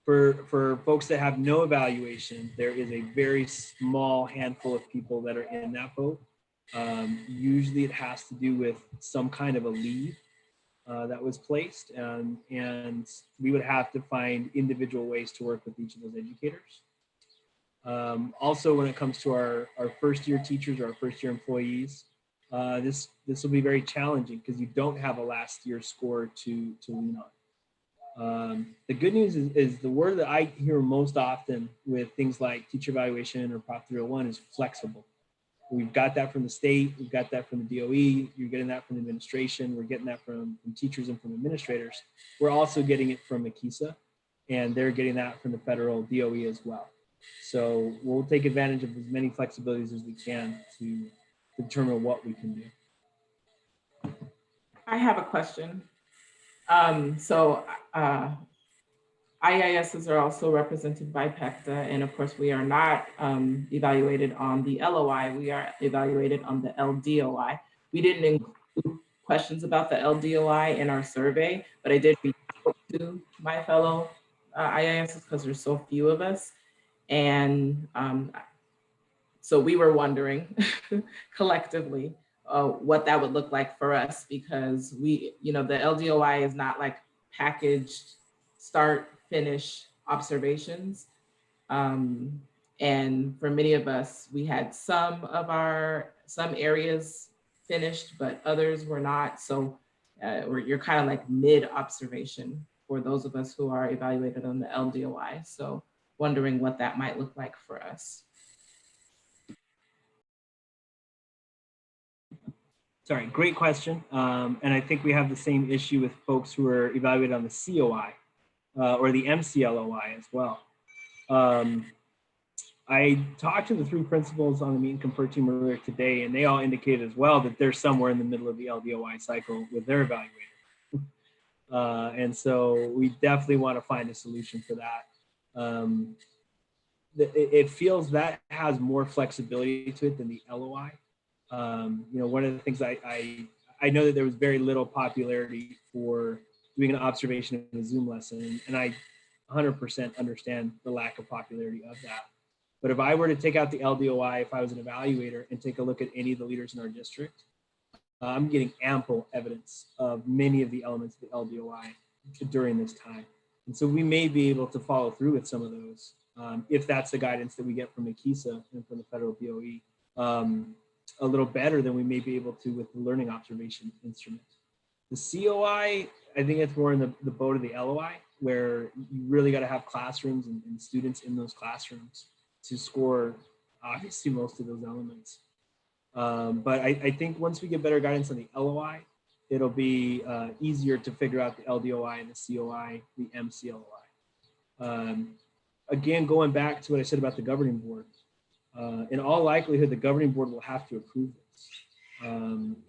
For folks that have no evaluation, there is a very small handful of people that are in that boat. Usually it has to do with some kind of a leave that was placed, and we would have to find individual ways to work with each of those educators. Also, when it comes to our first-year teachers or our first-year employees, this will be very challenging because you don't have a last year score to lean on. The good news is the word that I hear most often with things like teacher evaluation or Prop 301 is flexible. We've got that from the state, we've got that from the DOE, you're getting that from the administration, we're getting that from teachers and from administrators. We're also getting it from Makisa, and they're getting that from the federal DOE as well. So we'll take advantage of as many flexibilities as we can to determine what we can do. I have a question. IISs are also represented by PECTA, and of course we are not evaluated on the LOI, we are evaluated on the LDOI. We didn't include questions about the LDOI in our survey, but I did reach out to my fellow IISs because there's so few of us. And so we were wondering collectively what that would look like for us, because the LDOI is not like packaged start, finish observations. And for many of us, we had some areas finished, but others were not. So you're kind of like mid observation for those of us who are evaluated on the LDOI. So wondering what that might look like for us. Sorry, great question. And I think we have the same issue with folks who are evaluated on the COI or the MCLOI as well. I talked to the 3 principals on the Meet and Confer team earlier today, and they all indicated as well that they're somewhere in the middle of the LDOI cycle with their evaluator. And so we definitely want to find a solution for that. It feels that has more flexibility to it than the LOI. One of the things I know that there was very little popularity for doing an observation in a Zoom lesson, and I 100% understand the lack of popularity of that. But if I were to take out the LDOI, if I was an evaluator and take a look at any of the leaders in our district, I'm getting ample evidence of many of the elements of the LDOI during this time. And so we may be able to follow through with some of those if that's the guidance that we get from Makisa and from the federal DOE. A little better than we may be able to with the learning observation instrument. The COI, I think it's more in the boat of the LOI, where you really got to have classrooms and students in those classrooms to score, obviously, most of those elements. But I think once we get better guidance on the LOI, it'll be easier to figure out the LDOI and the COI, the MCLOI. Again, going back to what I said about the governing board, in all likelihood, the governing board will have to approve this.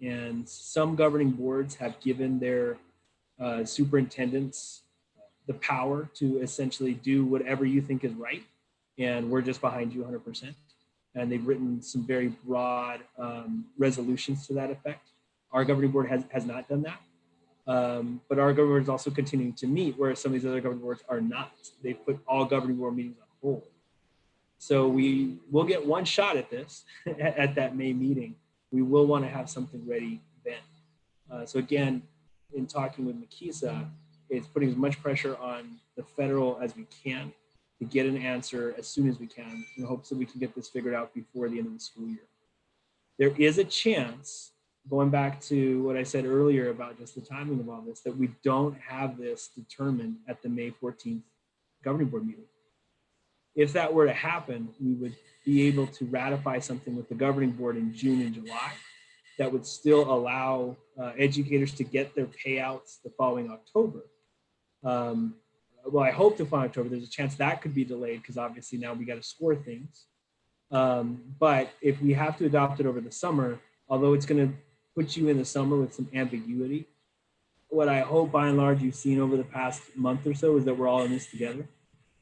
And some governing boards have given their superintendents the power to essentially do whatever you think is right. And we're just behind you 100%. And they've written some very broad resolutions to that effect. Our governing board has not done that. But our governing board is also continuing to meet, whereas some of these other governing boards are not. They've put all governing board meetings on hold. So we will get one shot at this at that May meeting. We will want to have something ready then. So again, in talking with Makisa is putting as much pressure on the federal as we can to get an answer as soon as we can in hopes that we can get this figured out before the end of the school year. There is a chance, going back to what I said earlier about just the timing of all this, that we don't have this determined at the May 14th governing board meeting. If that were to happen, we would be able to ratify something with the governing board in June and July that would still allow educators to get their payouts the following October. Well, I hope to find October. There's a chance that could be delayed because obviously now we got to score things. But if we have to adopt it over the summer, although it's going to put you in the summer with some ambiguity, what I hope by and large you've seen over the past month or so is that we're all in this together.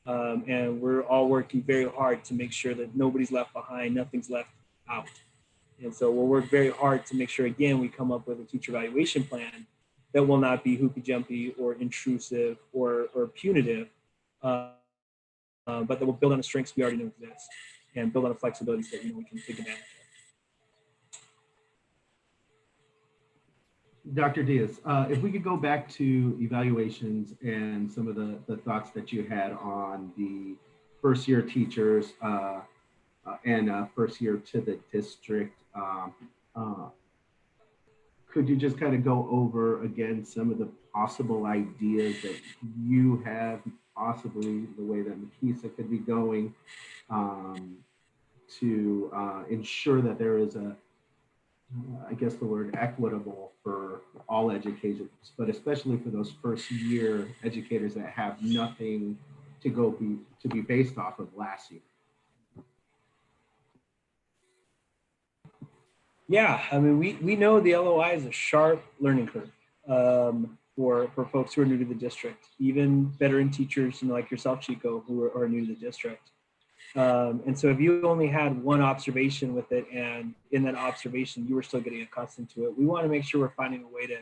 And we're all working very hard to make sure that nobody's left behind, nothing's left out. And so we'll work very hard to make sure, again, we come up with a teacher evaluation plan that will not be hoopy jumpy or intrusive or punitive, but that will build on the strengths we already know exist and build on the flexibilities that we can take advantage of. Dr. Diaz, if we could go back to evaluations and some of the thoughts that you had on the first year teachers and first year to the district, could you just kind of go over again some of the possible ideas that you have, possibly the way that Makisa could be going to ensure that there is a, I guess the word equitable for all educators, but especially for those first year educators that have nothing to be based off of last year? Yeah, I mean, we know the LOI is a sharp learning curve for folks who are new to the district, even veteran teachers, like yourself, Chico, who are new to the district. And so if you only had one observation with it, and in that observation, you were still getting accustomed to it, we want to make sure we're finding a way to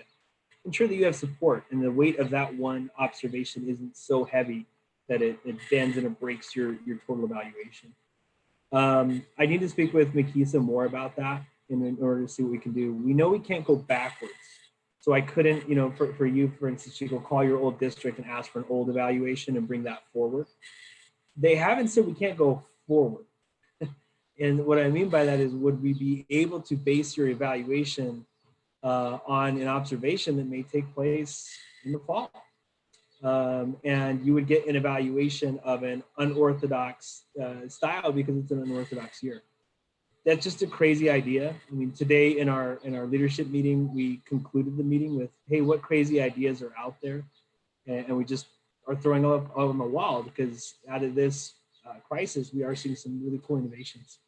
ensure that you have support and the weight of that one observation isn't so heavy that it bends and it breaks your total evaluation. I need to speak with Makisa more about that in order to see what we can do. We know we can't go backwards. So I couldn't, for you, for instance, you go call your old district and ask for an old evaluation and bring that forward. They haven't said we can't go forward. And what I mean by that is, would we be able to base your evaluation on an observation that may take place in the fall? And you would get an evaluation of an unorthodox style because it's an unorthodox year. That's just a crazy idea. I mean, today in our leadership meeting, we concluded the meeting with, hey, what crazy ideas are out there? And we just are throwing all on the wall because out of this crisis, we are seeing some really cool innovations.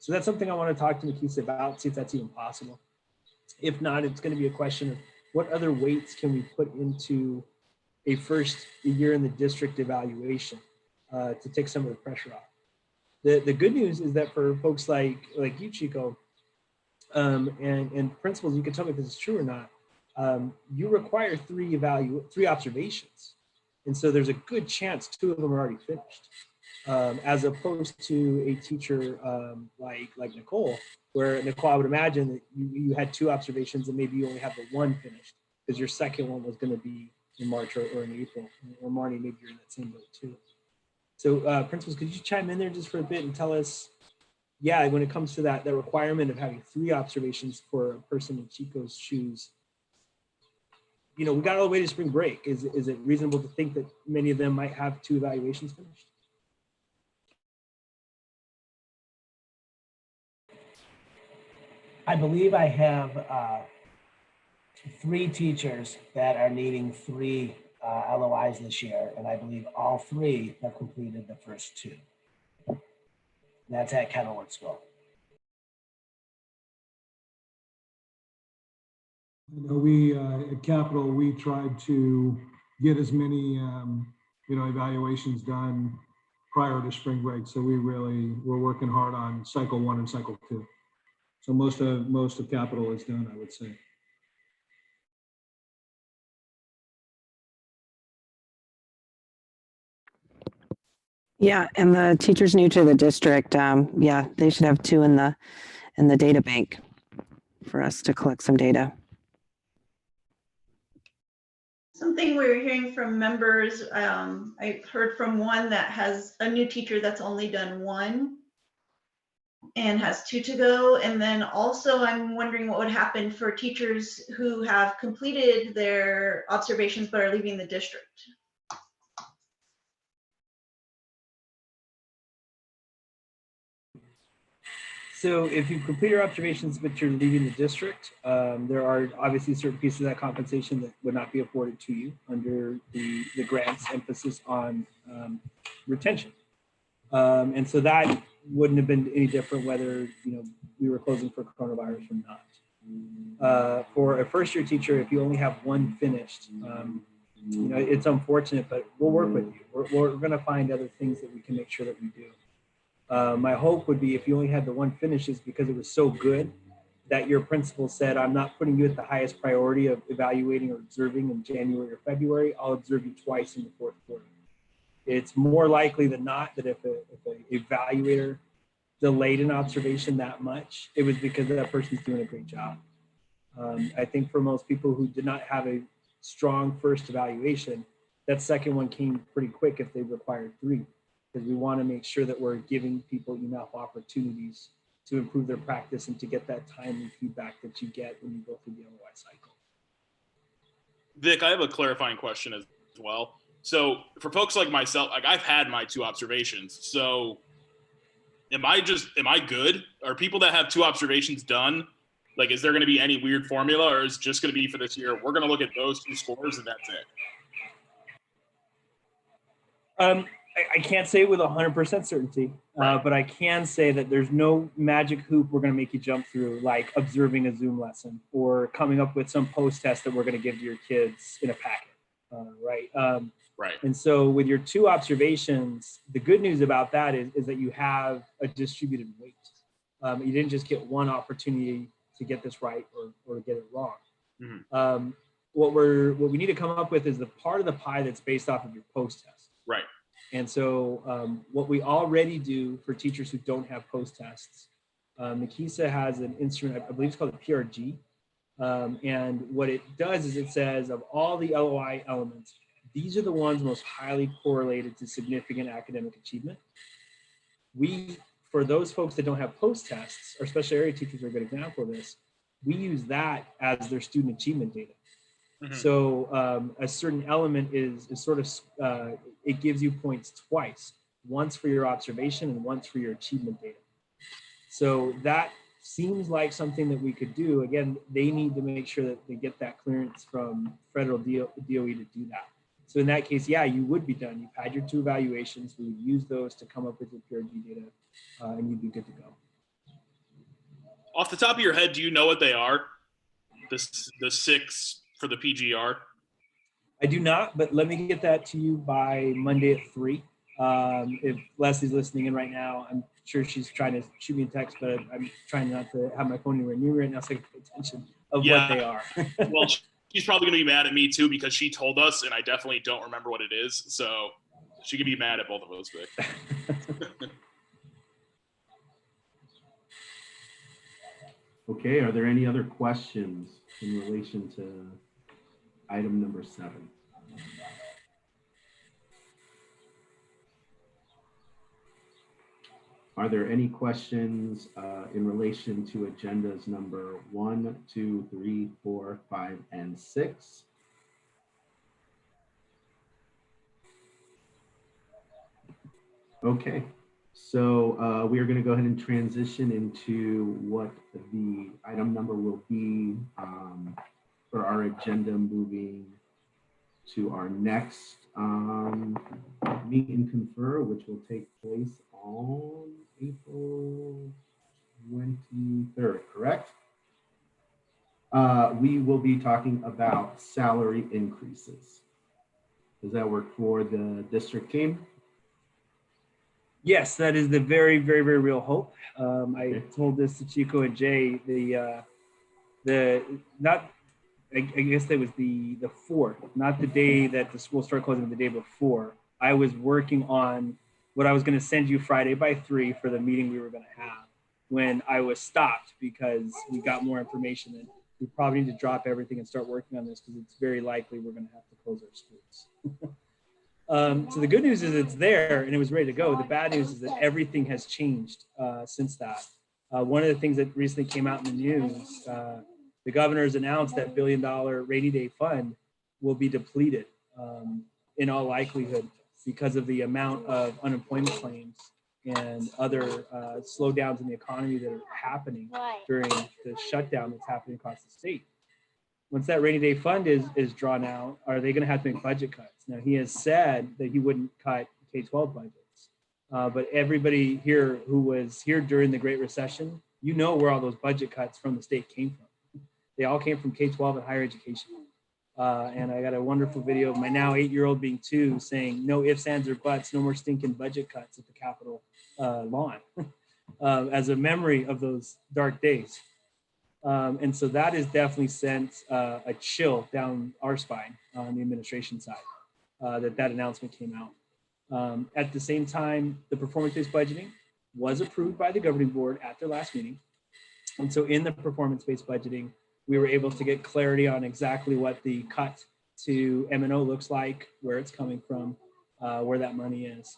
So that's something I want to talk to Makisa about, see if that's even possible. If not, it's going to be a question of what other weights can we put into a first year in the district evaluation to take some of the pressure off. The good news is that for folks like you, Chico, and principals, you can tell me if this is true or not, you require three observations. And so there's a good chance 2 of them are already finished, as opposed to a teacher like Nicole, where Nicole, I would imagine that you had 2 observations and maybe you only have the 1 finished because your second one was going to be in March or in April, or Marnie, maybe you're in that same boat too. So principals, could you chime in there just for a bit and tell us, yeah, when it comes to that requirement of having 3 observations for a person in Chico's shoes, we got all the way to spring break. Is it reasonable to think that many of them might have 2 evaluations finished? I believe I have 3 teachers that are needing 3 LOIs this year, and I believe all 3 have completed the first 2. And that's at Kenilworth School. I know we at Capitol, we tried to get as many evaluations done prior to spring break. So we're working hard on cycle 1 and cycle 2. So most of Capitol is done, I would say. Yeah, and the teachers new to the district, yeah, they should have 2 in the data bank for us to collect some data. Something we're hearing from members, I heard from one that has a new teacher that's only done one and has two to go. And then also I'm wondering what would happen for teachers who have completed their observations but are leaving the district. So if you complete your observations but you're leaving the district, there are obviously certain pieces of that compensation that would not be afforded to you under the grant's emphasis on retention. And so that wouldn't have been any different whether we were closing for coronavirus or not. For a first year teacher, if you only have one finished, it's unfortunate, but we'll work with you. We're going to find other things that we can make sure that we do. My hope would be if you only had the one finish is because it was so good that your principal said, I'm not putting you at the highest priority of evaluating or observing in January or February. I'll observe you twice in the fourth quarter. It's more likely than not that if an evaluator delayed an observation that much, it was because that person's doing a great job. I think for most people who did not have a strong first evaluation, that second one came pretty quick if they required 3. Because we want to make sure that we're giving people enough opportunities to improve their practice and to get that timely feedback that you get when you go through the LOI cycle. Vic, I have a clarifying question as well. So for folks like myself, like I've had my 2 observations. So am I good? Are people that have 2 observations done? Like, is there going to be any weird formula, or is it just going to be for this year? We're going to look at those 2 scores and that's it. I can't say with 100% certainty, but I can say that there's no magic hoop we're going to make you jump through, like observing a Zoom lesson or coming up with some post-test that we're going to give to your kids in a packet, right? Right. And so with your 2 observations, the good news about that is that you have a distributed weight. You didn't just get one opportunity to get this right or get it wrong. Mm-hmm. What we need to come up with is the part of the pie that's based off of your post-test. Right. And so what we already do for teachers who don't have post-tests, Nikisa has an instrument, I believe it's called a PRG. And what it does is it says of all the LOI elements, these are the ones most highly correlated to significant academic achievement. For those folks that don't have post-tests, or special area teachers are a good example of this, we use that as their student achievement data. Mm-hmm. So a certain element is sort of, it gives you points twice, once for your observation and once for your achievement data. So that seems like something that we could do. Again, they need to make sure that they get that clearance from federal DOE to do that. So in that case, yeah, you would be done. You've had your 2 evaluations. We would use those to come up with your PRG data, and you'd be good to go. Off the top of your head, do you know what they are? The 6 for the PGR? I do not, but let me get that to you by Monday at 3. If Leslie's listening in right now, I'm sure she's trying to shoot me a text, but I'm trying not to have my phone anywhere near right now so I can pay attention of what they are. Well, she's probably going to be mad at me too because she told us and I definitely don't remember what it is. So she could be mad at both of us, Vic. Okay, are there any other questions in relation to item number 7? Are there any questions in relation to agendas number 1, 2, 3, 4, 5, and 6? Okay, so we are going to go ahead and transition into what the item number will be for our agenda moving to our next meet and confer, which will take place on April 23rd, correct? We will be talking about salary increases. Does that work for the district team? Yes, that is the very, very, very real hope. I told this to Chico and Jay. I guess that was the 4th, not the day that the school started closing, the day before. I was working on what I was going to send you Friday by 3 for the meeting we were going to have when I was stopped because we got more information we probably need to drop everything and start working on this because it's very likely we're going to have to close our schools. So the good news is it's there and it was ready to go. The bad news is that everything has changed since that. One of the things that recently came out in the news, the governor's announced that $1 billion rainy day fund will be depleted in all likelihood because of the amount of unemployment claims and other slowdowns in the economy that are happening during the shutdown that's happening across the state. Once that rainy day fund is drawn out, are they going to have to make budget cuts? Now, he has said that he wouldn't cut K-12 budgets, but everybody here who was here during the Great Recession, you know where all those budget cuts from the state came from. They all came from K-12 and higher education. And I got a wonderful video of my now 8-year-old being 2 saying, no ifs, ands, or buts, no more stinking budget cuts at the Capitol lawn as a memory of those dark days. And so that has definitely sent a chill down our spine on the administration side that announcement came out. At the same time, the performance-based budgeting was approved by the governing board at their last meeting. And so in the performance-based budgeting, we were able to get clarity on exactly what the cut to M&O looks like, where it's coming from, where that money is.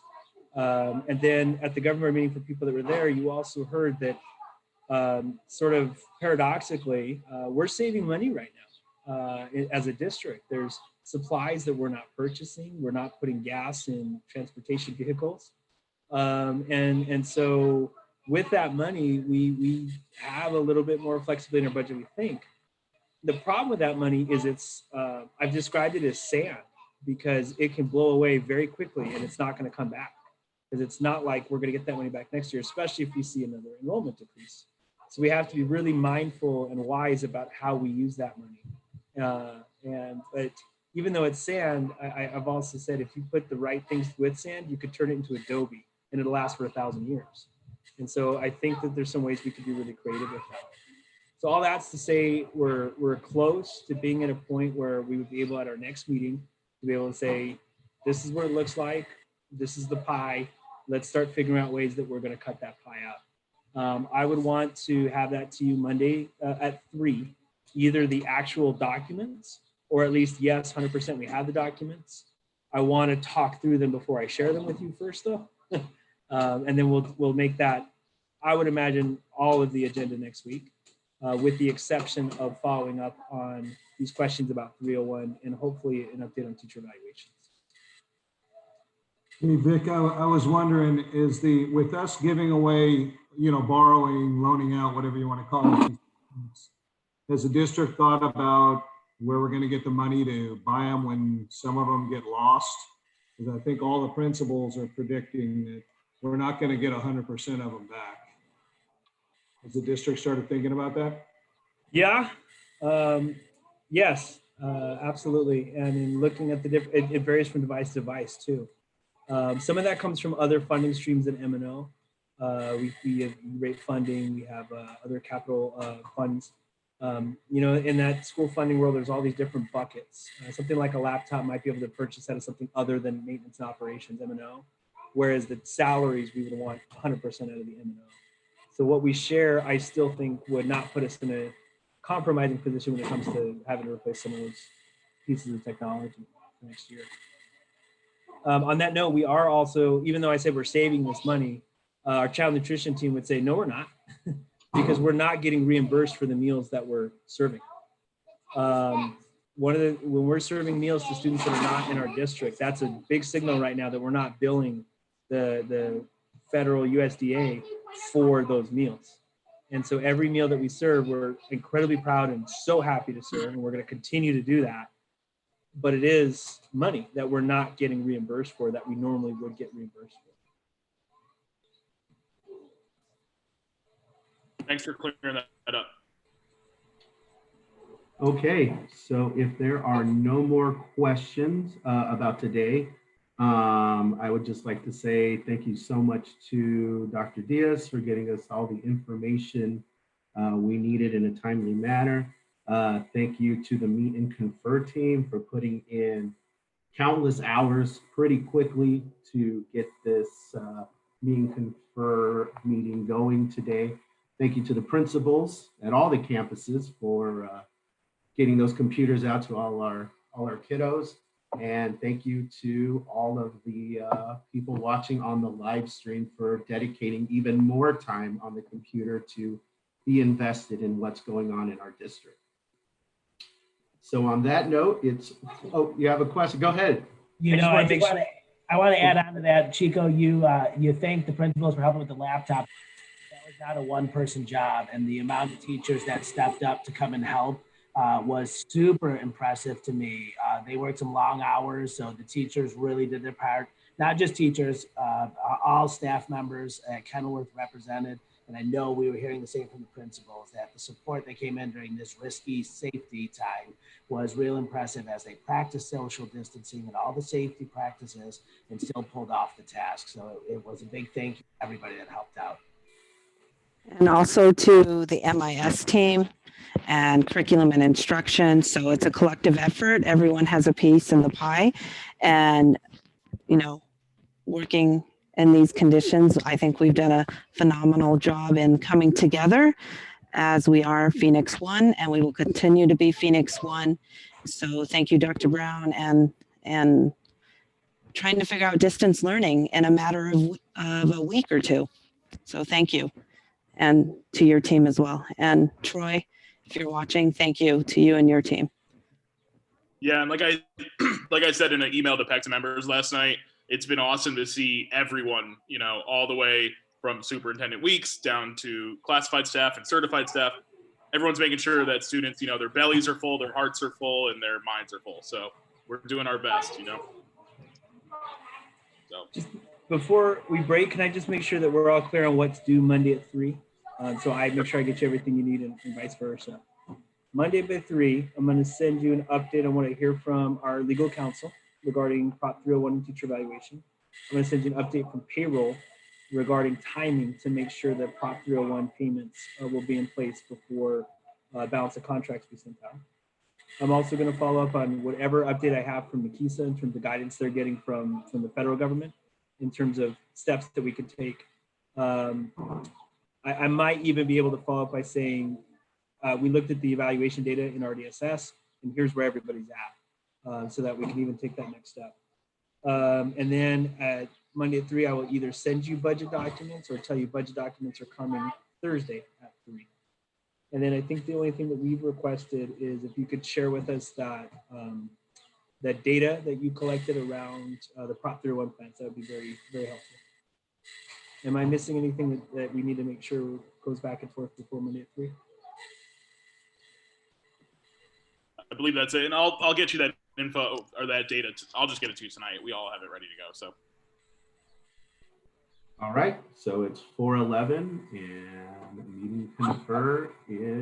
And then at the government meeting, for people that were there, you also heard that sort of paradoxically, we're saving money right now as a district. There's supplies that we're not purchasing. We're not putting gas in transportation vehicles. And so with that money, we have a little bit more flexibility in our budget, we think. The problem with that money is I've described it as sand because it can blow away very quickly and it's not going to come back. Because it's not like we're going to get that money back next year, especially if we see another enrollment decrease. So we have to be really mindful and wise about how we use that money. But even though it's sand, I've also said if you put the right things with sand, you could turn it into adobe and it'll last for 1,000 years. And so I think that there's some ways we could be really creative with that. So all that's to say we're close to being at a point where we would be able at our next meeting to be able to say, this is what it looks like. This is the pie. Let's start figuring out ways that we're going to cut that pie out. I would want to have that to you Monday at 3, either the actual documents or at least, yes, 100% we have the documents. I want to talk through them before I share them with you first though. And then we'll make that, I would imagine, all of the agenda next week. With the exception of following up on these questions about 301 and hopefully an update on teacher evaluations. Hey, Vic, I was wondering, with us giving away, borrowing, loaning out, whatever you want to call it, has the district thought about where we're going to get the money to buy them when some of them get lost? Because I think all the principals are predicting that we're not going to get 100% of them back. Has the district started thinking about that? Yeah, yes, absolutely. And in looking at the different, it varies from device to device too. Some of that comes from other funding streams than M&O. We have rate funding, we have other capital funds. In that school funding world, there's all these different buckets. Something like a laptop might be able to purchase out of something other than maintenance and operations, M&O, whereas the salaries we would want 100% out of the M&O. So what we share, I still think would not put us in a compromising position when it comes to having to replace some of those pieces of technology next year. On that note, we are also, even though I said we're saving this money, our child nutrition team would say, no, we're not, because we're not getting reimbursed for the meals that we're serving. When we're serving meals to students that are not in our district, that's a big signal right now that we're not billing the federal USDA for those meals. And so every meal that we serve, we're incredibly proud and so happy to serve, and we're going to continue to do that. But it is money that we're not getting reimbursed for that we normally would get reimbursed for. Thanks for clearing that up. Okay, so if there are no more questions about today, I would just like to say thank you so much to Dr. Diaz for getting us all the information we needed in a timely manner. Thank you to the Meet and Confer team for putting in countless hours pretty quickly to get this Meet and Confer meeting going today. Thank you to the principals at all the campuses for getting those computers out to all our kiddos. And thank you to all of the people watching on the live stream for dedicating even more time on the computer to be invested in what's going on in our district. So on that note, oh, you have a question? Go ahead. You know, I want to add on to that, Chico. You thank the principals for helping with the laptop. That was not a one-person job, and the amount of teachers that stepped up to come and help was super impressive to me. They worked some long hours, so the teachers really did their part. Not just teachers, all staff members at Kenilworth represented, and I know we were hearing the same from the principals, that the support that came in during this risky safety time was real impressive as they practiced social distancing and all the safety practices and still pulled off the task. So it was a big thank you to everybody that helped out. And also to the MIS team and curriculum and instruction. So it's a collective effort. Everyone has a piece in the pie. And, you know, working in these conditions, I think we've done a phenomenal job in coming together as we are Phoenix One, and we will continue to be Phoenix One. So thank you, Dr. Brown, and trying to figure out distance learning in a matter of a week or two. So thank you. And to your team as well. And Troy, if you're watching, thank you to you and your team. Yeah, and like I said in an email to PECTA members last night, it's been awesome to see everyone, you know, all the way from superintendent weeks down to classified staff and certified staff. Everyone's making sure that students, you know, their bellies are full, their hearts are full, and their minds are full. So we're doing our best, you know. So just before we break, can I just make sure that we're all clear on what's due Monday at 3? So I make sure I get you everything you need and vice versa. Monday by 3, I'm going to send you an update on what I hear from our legal counsel regarding Prop 301 and teacher evaluation. I'm going to send you an update from payroll regarding timing to make sure that Prop 301 payments will be in place before balance of contracts be sent out. I'm also going to follow up on whatever update I have from Makisa in terms of guidance they're getting from the federal government in terms of steps that we could take. I might even be able to follow up by saying, we looked at the evaluation data in RDSS, and here's where everybody's at, so that we can even take that next step. And then at Monday at 3, I will either send you budget documents or tell you budget documents are coming Thursday at 3. And then I think the only thing that we've requested is if you could share with us that that data that you collected around the Prop 301 plans, that would be very, very helpful. Am I missing anything that we need to make sure goes back and forth before Monday at 3? I believe that's it. And I'll get you that info or that data. I'll just get it to you tonight. We all have it ready to go. So. All right. So it's 4:11 and the meeting Confer is